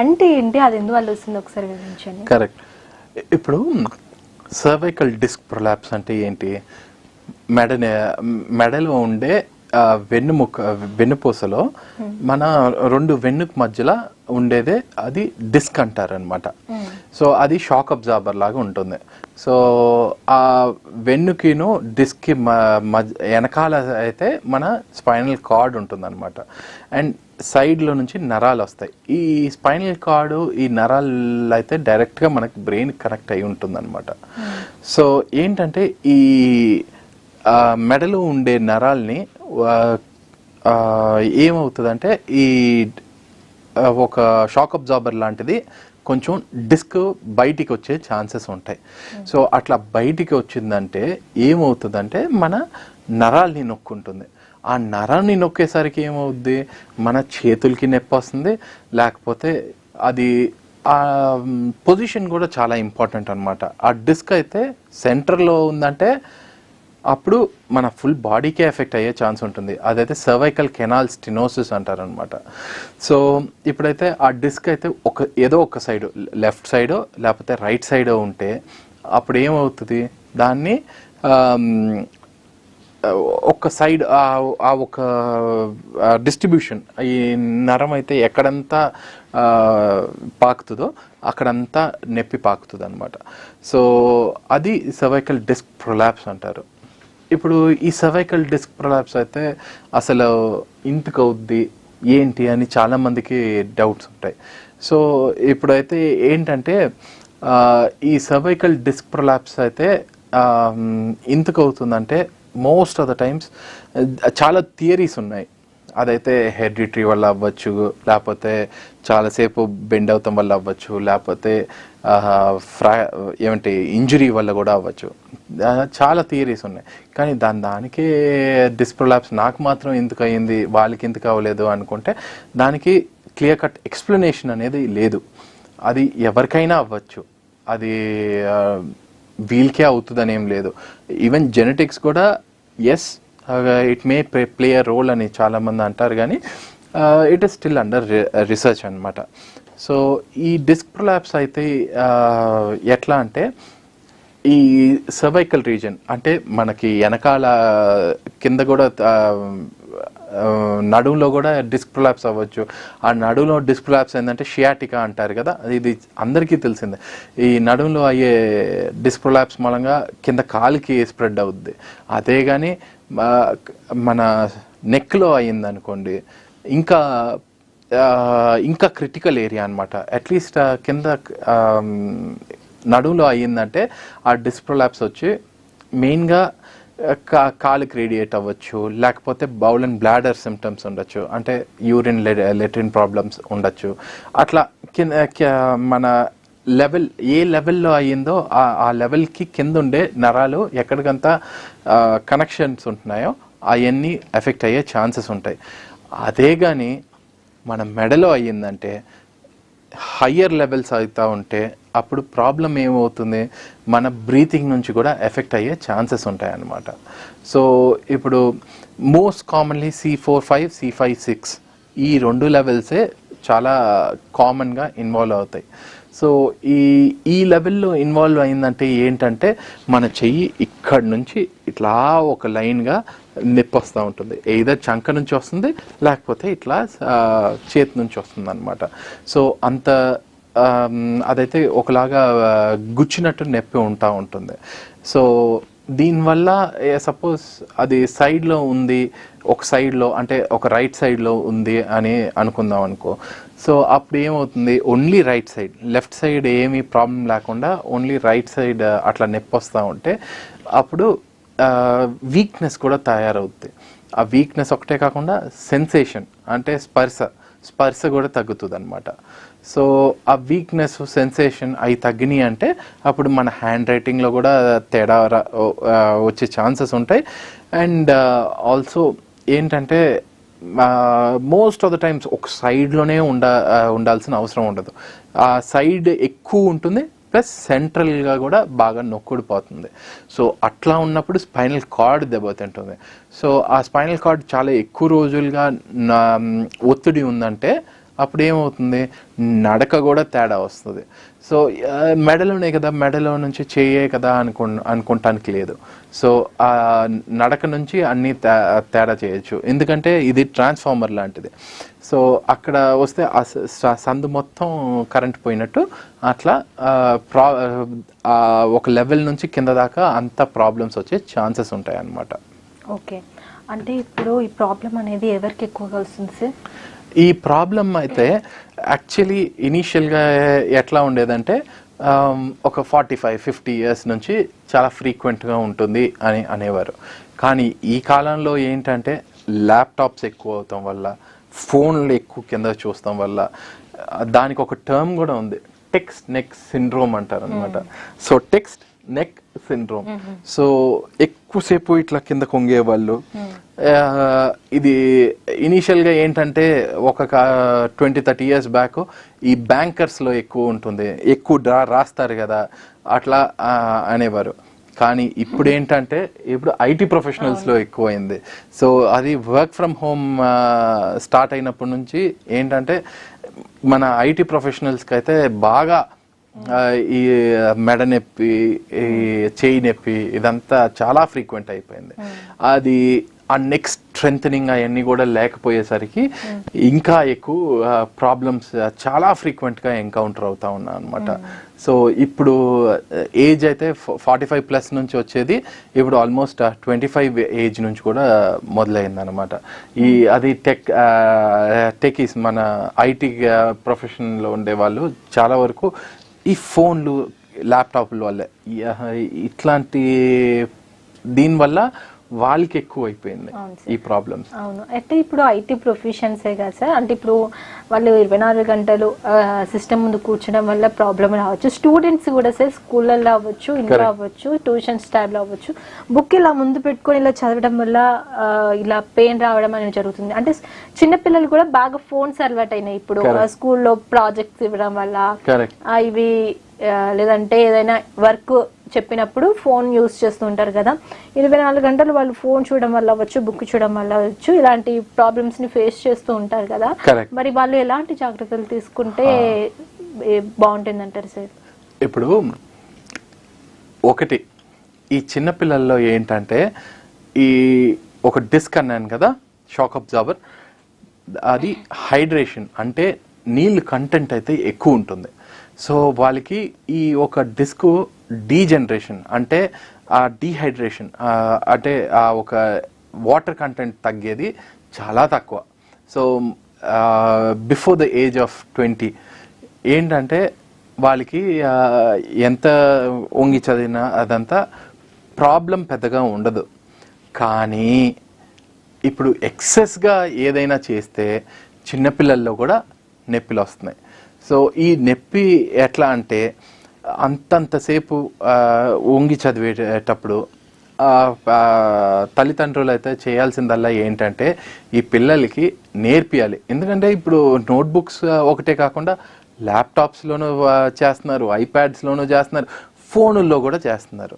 అంటే ఏంటి, అది ఎందువల్ల వస్తుంది ఒకసారి వివరించండి. కరెక్ట్. ఇప్పుడు సర్వైకల్ డిస్క్ ప్రొలాప్స్ అంటే ఏంటి? మెడలో ఉండే వెన్నుపూసలో మన రెండు వెన్నుకు మధ్యలో ఉండేదే అది డిస్క్ అంటారనమాట. సో అది షాక్ అబ్జార్బర్ లాగా ఉంటుంది. సో ఆ వెన్నుకిను డిస్క్కి వెనకాల అయితే మన స్పైనల్ కార్డ్ ఉంటుందన్నమాట. అండ్ సైడ్లో నుంచి నరాలు వస్తాయి. ఈ స్పైనల్ కార్డు, ఈ నరాలు అయితే డైరెక్ట్గా మనకి బ్రెయిన్ కనెక్ట్ అయి ఉంటుందన్నమాట. సో ఏంటంటే ఈ మెడలో ఉండే నరాల్ని ఏమవుతుందంటే ఈ ఒక షాక్ అబ్జార్బర్ లాంటిది కొంచెం డిస్క్ బయటికి వచ్చే ఛాన్సెస్ ఉంటాయి. సో అట్లా బయటికి వచ్చిందంటే ఏమవుతుందంటే మన నరాల్ని నొక్కుంటుంది. ఆ నరాన్ని నొక్కేసరికి ఏమవుద్ది, మన చేతులకి నొప్పి వస్తుంది. లేకపోతే అది ఆ పొజిషన్ కూడా చాలా ఇంపార్టెంట్ అనమాట. ఆ డిస్క్ అయితే సెంటర్లో ఉందంటే అప్పుడు మన ఫుల్ బాడీకే ఎఫెక్ట్ అయ్యే ఛాన్స్ ఉంటుంది. అదైతే సర్వైకల్ కెనాల్ స్టెనోసిస్ అంటారనమాట. సో ఇప్పుడైతే ఆ డిస్క్ అయితే ఏదో ఒక సైడ్, లెఫ్ట్ సైడో లేకపోతే రైట్ సైడో ఉంటే అప్పుడు ఏమవుతుంది, దాన్ని ఒక సైడ్ ఆ ఒక డిస్ట్రిబ్యూషన్, ఈ నరం అయితే ఎక్కడంతా పాకుతుందో అక్కడంతా నొప్పి పాకుతుంది అనమాట. సో అది సర్వైకల్ డిస్క్ ప్రొలాప్స్ అంటారు. ఇప్పుడు ఈ సర్వైకల్ డిస్క్ ప్రొలాప్స్ అయితే అసలు ఇంతకు అవుద్ది ఏంటి అని చాలామందికి డౌట్స్ ఉంటాయి. సో ఇప్పుడైతే ఏంటంటే ఈ సర్వైకల్ డిస్క్ ప్రొలాప్స్ అయితే ఇంతకు అవుతుందంటే మోస్ట్ ఆఫ్ ద టైమ్స్ చాలా థియరీస్ ఉన్నాయి. అదైతే హెరిడిటరీ వల్ల అవ్వచ్చు, లేకపోతే చాలాసేపు బెండ్ అవటం వల్ల అవ్వచ్చు, లేకపోతే ఏమంటే ఇంజురీ వల్ల కూడా అవ్వచ్చు. చాలా థియరీస్ ఉన్నాయి. కానీ దానికే డిస్క్ ప్రొలాప్స్ నాకు మాత్రం ఎందుకు అయ్యింది, వాళ్ళకి ఎందుకు అవ్వలేదు అనుకుంటే దానికి క్లియర్ కట్ ఎక్స్ప్లెనేషన్ అనేది లేదు. అది ఎవరికైనా అవ్వచ్చు, అది వీళ్ళకే అవుతుందని ఏం లేదు. ఈవెన్ జెనెటిక్స్ కూడా as it may play a role అని చాలామంది అంటారు, కానీ it is still under research అనమాట. సో ఈ డిస్క్ ప్రొలాప్స్ అయితే ఎట్లా అంటే ఈ సర్వైకల్ రీజన్ అంటే మనకి వెనకాల కింద కూడా నడుములో కూడా డిస్క్ ప్రొలాప్స్ అవ్వచ్చు. ఆ నడుములో డిస్క్ ప్రొలాప్స్ ఏంటంటే షియాటికా అంటారు కదా, ఇది అందరికీ తెలిసిందే. ఈ నడుములో అయ్యే డిస్క్ ప్రొలాప్స్ మూలంగా కింద కాలుకి స్ప్రెడ్ అవుద్ది. అదే కానీ మన నెక్లో అయ్యింది అనుకోండి, ఇంకా క్రిటికల్ ఏరియా అనమాట. అట్లీస్ట్ కింద నడుములో అయ్యిందంటే ఆ డిస్క్ ప్రొలాప్స్ వచ్చి మెయిన్గా కాలుకి రేడియేట్ అవ్వచ్చు, లేకపోతే బౌల్ అండ్ బ్లాడర్ సిమ్టమ్స్ ఉండొచ్చు, అంటే యూరిన్ లెట్రిన్ ప్రాబ్లమ్స్ ఉండొచ్చు. అట్లా మన లెవెల్ ఏ లెవెల్లో అయ్యిందో ఆ లెవెల్కి కింద ఉండే నరాలు ఎక్కడికంతా కనెక్షన్స్ ఉంటున్నాయో అవన్నీ ఎఫెక్ట్ అయ్యే ఛాన్సెస్ ఉంటాయి. అదే కానీ మన మెడలో అయ్యిందంటే హయ్యర్ లెవెల్స్ అవుతూ ఉంటే అప్పుడు ప్రాబ్లం ఏమవుతుంది, మన బ్రీతింగ్ నుంచి కూడా ఎఫెక్ట్ అయ్యే ఛాన్సెస్ ఉంటాయి అన్నమాట. సో ఇప్పుడు మోస్ట్ కామన్లీ C4-5 C5-6 ఈ 2 లెవెల్సే చాలా కామన్గా ఇన్వాల్వ్ అవుతాయి. సో ఈ లెవెల్లో ఇన్వాల్వ్ అయిందంటే ఏంటంటే మన చెయ్యి ఇక్కడి నుంచి ఇట్లా ఒక లైన్గా నొప్పి వస్తూ ఉంటుంది. ఏదర్ చంక నుంచి వస్తుంది, లేకపోతే ఇట్లా చేతి నుంచి వస్తుంది అనమాట. సో అంత అదైతే ఒకలాగా గుచ్చినట్టు నొప్పి ఉంటుంది. సో దీనివల్ల సపోజ్ అది సైడ్లో ఉంది, ఒక సైడ్లో అంటే ఒక రైట్ సైడ్లో ఉంది అని అనుకుందాం అనుకో. సో అప్పుడు ఏమవుతుంది, only right side, left side ఏమీ ప్రాబ్లం లేకుండా ఓన్లీ రైట్ సైడ్ అట్లా నొప్పి వస్తూ ఉంటే అప్పుడు వీక్నెస్ కూడా తయారవుతుంది. ఆ వీక్నెస్ ఒకటే కాకుండా సెన్సేషన్ అంటే స్పర్శ కూడా తగ్గుతుంది అనమాట. సో ఆ వీక్నెస్ సెన్సేషన్ అవి తగ్గినాయి అంటే అప్పుడు మన హ్యాండ్ రైటింగ్లో కూడా తేడా వచ్చే ఛాన్సెస్ ఉంటాయి. అండ్ ఆల్సో ఏంటంటే మోస్ట్ ఆఫ్ ద టైమ్స్ ఒక సైడ్లోనే ఉండాల్సిన అవసరం ఉండదు. ఆ సైడ్ ఎక్కువ ఉంటుంది, ప్లస్ సెంట్రల్గా కూడా బాగా నొక్కుడిపోతుంది. సో అట్లా ఉన్నప్పుడు స్పైనల్ కార్డ్ దెబ్బతింటుంది. సో ఆ స్పైనల్ కార్డ్ చాలా ఎక్కువ రోజులుగా ఒత్తిడి ఉందంటే అప్పుడు ఏమవుతుంది, నడక కూడా తేడా వస్తుంది. సో మెడలోనే కదా, మెడలో నుంచి చేయే కదా అనుకుంటానికి లేదు. సో ఆ నడక నుంచి అన్నీ తేడా చేయొచ్చు, ఎందుకంటే ఇది ట్రాన్స్ఫార్మర్ లాంటిది. సో అక్కడ వస్తే సందు మొత్తం కరెంట్ పోయినట్టు అట్లా ఒక లెవెల్ నుంచి కింద దాకా అంత ప్రాబ్లమ్స్ వచ్చే ఛాన్సెస్ ఉంటాయి అన్నమాట. ఓకే, అంటే ఇప్పుడు ఈ ప్రాబ్లం అనేది ఎవరికి ఎక్కువగా వస్తుంది సార్? ఈ ప్రాబ్లం అయితే యాక్చువల్లీ ఇనీషియల్గా ఎట్లా ఉండేదంటే ఒక 45-50 ఇయర్స్ నుంచి చాలా ఫ్రీక్వెంట్గా ఉంటుంది అని అనేవారు. కానీ ఈ కాలంలో ఏంటంటే ల్యాప్టాప్స్ ఎక్కువ అవటం వల్ల, ఫోన్లు ఎక్కువ కింద చూస్తాం వల్ల దానికి ఒక టర్మ్ కూడా ఉంది, టెక్స్ట్ నెక్ సిండ్రోమ్ అంటారు అనమాట. So text neck syndrome. So ఎక్కువసేపు ఇట్లా కింద కొంగేవాళ్ళు. ఇది ఇనీషియల్గా ఏంటంటే ఒక 20-30 ఇయర్స్ బ్యాక్ ఈ బ్యాంకర్స్లో ఎక్కువ ఉంటుంది, ఎక్కువ రాస్తారు కదా అట్లా అనేవారు. కానీ ఇప్పుడు ఏంటంటే ఇప్పుడు ఐటీ ప్రొఫెషనల్స్లో ఎక్కువైంది. సో అది వర్క్ ఫ్రమ్ హోమ్ స్టార్ట్ అయినప్పటి నుంచి ఏంటంటే మన ఐటీ ప్రొఫెషనల్స్కి అయితే బాగా ఈ మెడ నొప్పి, ఈ చేయి నొప్పి ఇదంతా చాలా ఫ్రీక్వెంట్ అయిపోయింది. అది ఆ నెక్ స్ట్రెంథనింగ్ అవన్నీ కూడా లేకపోయేసరికి ఇంకా ఎక్కువ ప్రాబ్లమ్స్ చాలా ఫ్రీక్వెంట్గా ఎన్కౌంటర్ అవుతా ఉన్నా అనమాట. సో ఇప్పుడు ఏజ్ అయితే 45+ నుంచి వచ్చేది ఇప్పుడు ఆల్మోస్ట్ 25 ఏజ్ నుంచి కూడా మొదలైంది అనమాట. అది టెకీస్ మన ఐటీ ప్రొఫెషన్లో ఉండే వాళ్ళు చాలా వరకు ఈ ఫోన్లు, ల్యాప్టాప్ల వల్లే ఇట్లాంటి దీనివల్ల వాళ్ళకి ఎక్కువ అయిపోయింది ఈ ప్రాబ్లమ్స్. అవును, అయితే ఇప్పుడు ఐటీ ప్రొఫెషన్సే కదా సార్, అంటే ఇప్పుడు వాళ్ళు 24 గంటలు సిస్టమ్ ముందు కూర్చోడం వల్ల ప్రాబ్లం రావచ్చు. స్టూడెంట్స్ కూడా సార్ స్కూళ్ళల్లో అవ్వచ్చు, ఇంట్లో అవ్వచ్చు, ట్యూషన్స్ టైంలో అవ్వచ్చు, బుక్ ఇలా ముందు పెట్టుకొని ఇలా చదవడం వల్ల ఇలా పెయిన్ రావడం అనేది జరుగుతుంది. అంటే చిన్నపిల్లలు కూడా బాగా ఫోన్స్ అలవాటు అయినాయి ఇప్పుడు స్కూల్లో ప్రాజెక్ట్స్ ఇవ్వడం వల్ల, ఇవి లేదంటే ఏదైనా వర్క్ చెప్పినప్పుడు ఫోన్ యూస్ చేస్తూ ఉంటారు కదా, 24 గంటలు వాళ్ళు ఫోన్ చూడడం వల్ల అవ్వచ్చు, బుక్ చూడడం వల్ల అవ్వచ్చు, ఇలాంటి ప్రాబ్లమ్స్ ని ఫేస్ చేస్తూ ఉంటారు కదా. మరి వాళ్ళు ఎలాంటి జాగ్రత్తలు తీసుకుంటే బాగుంటుంది అంటారు సార్? ఇప్పుడు ఒకటి ఈ చిన్నపిల్లల్లో ఏంటంటే ఈ ఒక డిస్క్ అన్నాను కదా, షాక్ అబ్జార్బర్, అది హైడ్రేషన్ అంటే నీళ్ళు కంటెంట్ అయితే ఎక్కువ ఉంటుంది. సో వాళ్ళకి ఈ ఒక డిస్క్ డీజనరేషన్ అంటే ఆ డీహైడ్రేషన్ అంటే ఆ ఒక వాటర్ కంటెంట్ తగ్గేది చాలా తక్కువ. So before the age of 20 ఏంటంటే వాళ్ళకి ఎంత వంగి చదివినా అదంతా ప్రాబ్లం పెద్దగా ఉండదు. కానీ ఇప్పుడు ఎక్సెస్గా ఏదైనా చేస్తే చిన్నపిల్లల్లో కూడా నొప్పిలు వస్తున్నాయి. సో ఈ నొప్పి ఎట్లా అంటే అంతంతసేపు వంగి చదివేటప్పుడు తల్లిదండ్రులు అయితే చేయాల్సిందల్లా ఏంటంటే ఈ పిల్లలకి నేర్పియాలి. ఎందుకంటే ఇప్పుడు నోట్బుక్స్ ఒకటే కాకుండా ల్యాప్టాప్స్లోనూ చేస్తున్నారు, ఐప్యాడ్స్లోనూ చేస్తున్నారు, ఫోనుల్లో కూడా చేస్తున్నారు.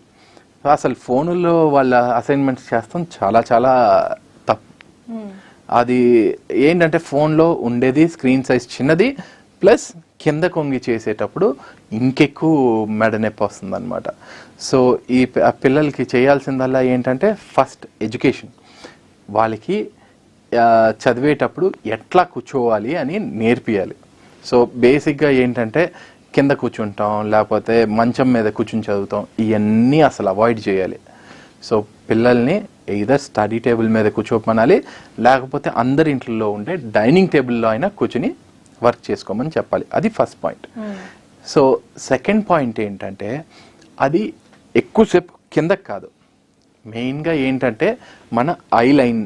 అసలు ఫోనుల్లో వాళ్ళ అసైన్మెంట్స్ చేస్తాం చాలా చాలా తప్పు. అది ఏంటంటే ఫోన్లో ఉండేది స్క్రీన్ సైజ్ చిన్నది, ప్లస్ కింద కొంగి చేసేటప్పుడు ఇంకెక్కువ మెడ నొప్పి వస్తుంది అనమాట. సో ఈ పిల్లలకి చేయాల్సిందల్లా ఏంటంటే ఫస్ట్ ఎడ్యుకేషన్, వాళ్ళకి చదివేటప్పుడు ఎట్లా కూర్చోవాలి అని నేర్పియాలి. సో బేసిక్గా ఏంటంటే కింద కూర్చుంటాం, లేకపోతే మంచం మీద కూర్చుని చదువుతాం, ఇవన్నీ అసలు అవాయిడ్ చేయాలి. సో పిల్లల్ని ఎయిదర్ స్టడీ టేబుల్ మీద కూర్చోమనాలి, లేకపోతే అందరి ఇంట్లో ఉండే డైనింగ్ టేబుల్లో అయినా కూర్చుని వర్క్ చేసుకోమని చెప్పాలి. అది first point. So second point ఏంటంటే అది ఎక్కువసేపు కిందకి కాదు, మెయిన్గా ఏంటంటే మన ఐ లైన్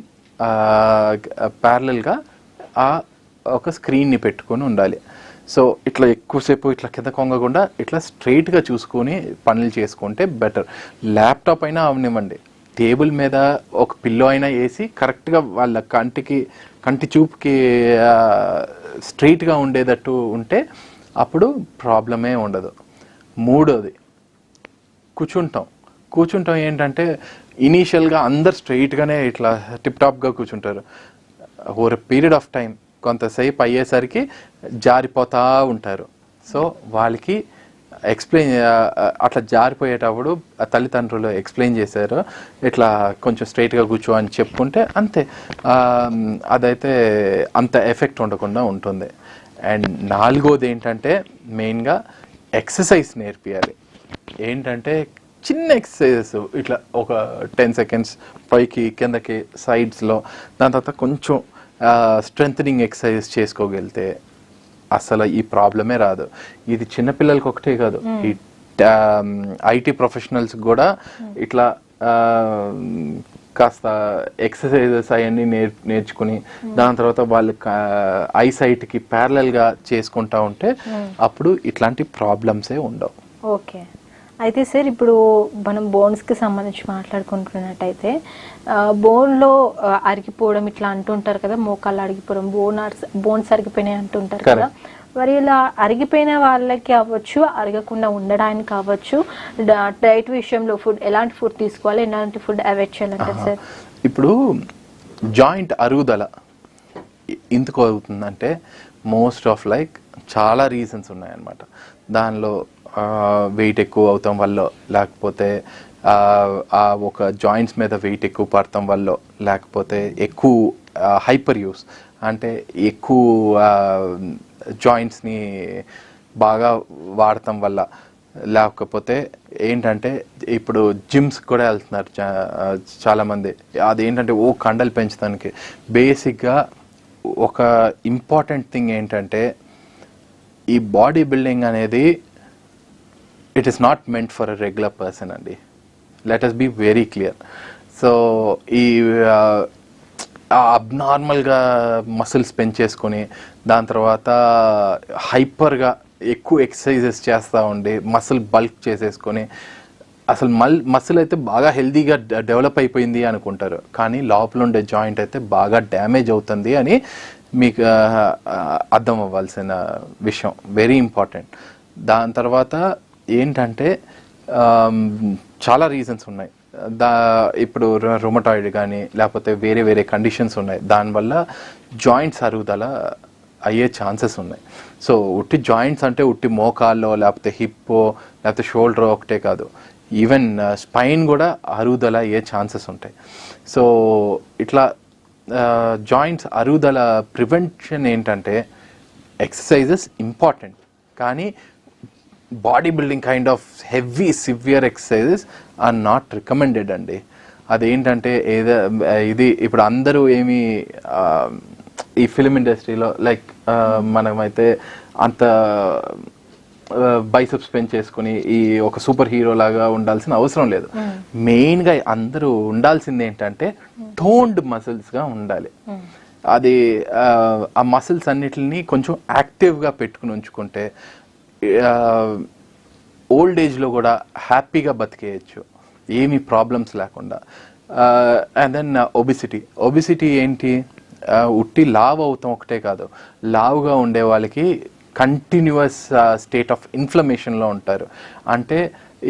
ప్యారలల్గా ఒక స్క్రీన్ని పెట్టుకొని ఉండాలి. సో ఇట్లా ఎక్కువసేపు ఇట్లా కింద కొంగకుండా ఇట్లా స్ట్రైట్గా చూసుకొని పనులు చేసుకుంటే బెటర్. ల్యాప్టాప్ అయినా అవనివ్వండి, టేబుల్ మీద ఒక పిల్లో అయినా వేసి కరెక్ట్గా వాళ్ళ కంటి చూపుకి స్ట్రైట్గా ఉండేటట్టు ఉంటే అప్పుడు ప్రాబ్లమే ఉండదు. మూడోది కూర్చుంటాం ఏంటంటే ఇనీషియల్గా అందరు స్ట్రైట్గానే ఇట్లా టిప్ టాప్గా కూర్చుంటారు. ఓవర్ పీరియడ్ ఆఫ్ టైం కొంతసేపు అయ్యేసరికి జారిపోతూ ఉంటారు. సో వాళ్ళకి ఎక్స్ప్లెయిన్ అట్లా జారిపోయేటప్పుడు తల్లిదండ్రులు ఎక్స్ప్లెయిన్ చేశారు, ఇట్లా కొంచెం స్ట్రైట్గా కూర్చో అని చెప్పుకుంటే అంతే, అదైతే అంత ఎఫెక్ట్ ఉండకుండా ఉంటుంది. అండ్ నాలుగోది ఏంటంటే మెయిన్గా ఎక్సర్సైజ్ నేర్పియాలి. ఏంటంటే చిన్న ఎక్సర్సైజెస్ ఇట్లా ఒక 10 సెకండ్స్ పైకి కిందకి సైడ్స్లో, దాని తర్వాత కొంచెం స్ట్రెంథనింగ్ ఎక్సర్సైజ్ చేసుకోగలిగితే అసలు ఈ ప్రాబ్లమే రాదు. ఇది చిన్నపిల్లలకి ఒకటే కాదు, ఈ ఐటీ ప్రొఫెషనల్స్ కూడా ఇట్లా కాస్త ఎక్సర్సైజెస్ అవన్నీ నేర్చుకుని దాని తర్వాత వాళ్ళు ఐసైట్కి ప్యారలల్గా చేసుకుంటా ఉంటే అప్పుడు ఇట్లాంటి ప్రాబ్లమ్సే ఉండవు. ఓకే, అయితే సార్ ఇప్పుడు మనం బోన్స్కి సంబంధించి మాట్లాడుకుంటున్నట్టయితే బోన్లో అరిగిపోవడం ఇట్లా అంటుంటారు కదా, మోకాళ్ళు అరిగిపోవడం, బోన్స్ అరిగిపోయినాయి అంటుంటారు కదా. మరి ఇలా అరిగిపోయిన వాళ్ళకి అవ్వచ్చు, అరగకుండా ఉండడానికి కావచ్చు, డైట్ విషయంలో ఫుడ్ ఎలాంటి ఫుడ్ తీసుకోవాలి, ఎలాంటి ఫుడ్ అవాయిడ్ చేయాలంటారు సార్? ఇప్పుడు జాయింట్ అరుగుదల ఎందుకు అవుతుందంటే మోస్ట్ ఆఫ్ చాలా రీజన్స్ ఉన్నాయన్నమాట. దానిలో వెయిట్ ఎక్కువ అవటం వల్ల, లేకపోతే ఒక జాయింట్స్ మీద వెయిట్ ఎక్కువ పడటం వల్ల, లేకపోతే ఎక్కువ హైపర్ యూస్ అంటే ఎక్కువ జాయింట్స్ని బాగా వాడటం వల్ల, లేకపోతే ఏంటంటే ఇప్పుడు జిమ్స్ కూడా వెళ్తున్నారు చాలామంది. అదేంటంటే కండలు పెంచడానికి. బేసిక్గా ఒక ఇంపార్టెంట్ థింగ్ ఏంటంటే ఈ బాడీ బిల్డింగ్ అనేది it is not meant for a regular person అండి. Let us be very clear. So ఈ అబ్నార్మల్గా మసిల్స్ పెంచేసుకొని దాని తర్వాత హైపర్గా ఎక్కువ ఎక్సర్సైజెస్ చేస్తూ ఉండి మసిల్ బల్క్ చేసేసుకొని అసలు మసిల్ అయితే బాగా హెల్దీగా డెవలప్ అయిపోయింది అనుకుంటారు, కానీ లోపల ఉండే జాయింట్ అయితే బాగా డ్యామేజ్ అవుతుంది అని మీకు అర్థం అవ్వాల్సిన విషయం, వెరీ ఇంపార్టెంట్. దాని తర్వాత ఏంటంటే చాలా రీజన్స్ ఉన్నాయి. ఇప్పుడు రొమటాయిడ్ కానీ లేకపోతే వేరే వేరే కండిషన్స్ ఉన్నాయి, దానివల్ల జాయింట్స్ అరుగుదల అయ్యే ఛాన్సెస్ ఉన్నాయి. సో ఉట్టి జాయింట్స్ అంటే ఉట్టి మోకాల్లో లేకపోతే హిప్పో లేకపోతే షోల్డర్ ఒకటే కాదు, ఈవెన్ స్పైన్ కూడా అరుగుదల అయ్యే ఛాన్సెస్ ఉంటాయి. సో ఇట్లా జాయింట్స్ అరుగుదల ప్రివెన్షన్ ఏంటంటే ఎక్సర్సైజెస్ ఇంపార్టెంట్, కానీ body building kind of heavy severe exercises are not recommended అండి. అదేంటంటే ఇది ఇప్పుడు అందరూ ఏమి ఈ ఫిల్మ్ ఇండస్ట్రీలో లైక్ మనమైతే అంత బైసెప్స్ పెంచేసుకుని ఈ ఒక సూపర్ హీరో లాగా ఉండాల్సిన అవసరం లేదు. మెయిన్గా అందరూ ఉండాల్సింది ఏంటంటే టోన్డ్ మసిల్స్గా ఉండాలి. అది ఆ మసిల్స్ అన్నిటిని కొంచెం యాక్టివ్గా పెట్టుకుని ఉంచుకుంటే ఓల్డ్ ఏజ్లో కూడా హ్యాపీగా బతికేయచ్చు, ఏమీ ప్రాబ్లమ్స్ లేకుండా. అండ్ దెన్ ఒబిసిటీ ఏంటి, ఉట్టి లావ్ అవుతాం ఒకటే కాదు, లావుగా ఉండే వాళ్ళకి కంటిన్యూస్ స్టేట్ ఆఫ్ ఇన్ఫ్లమేషన్లో ఉంటారు. అంటే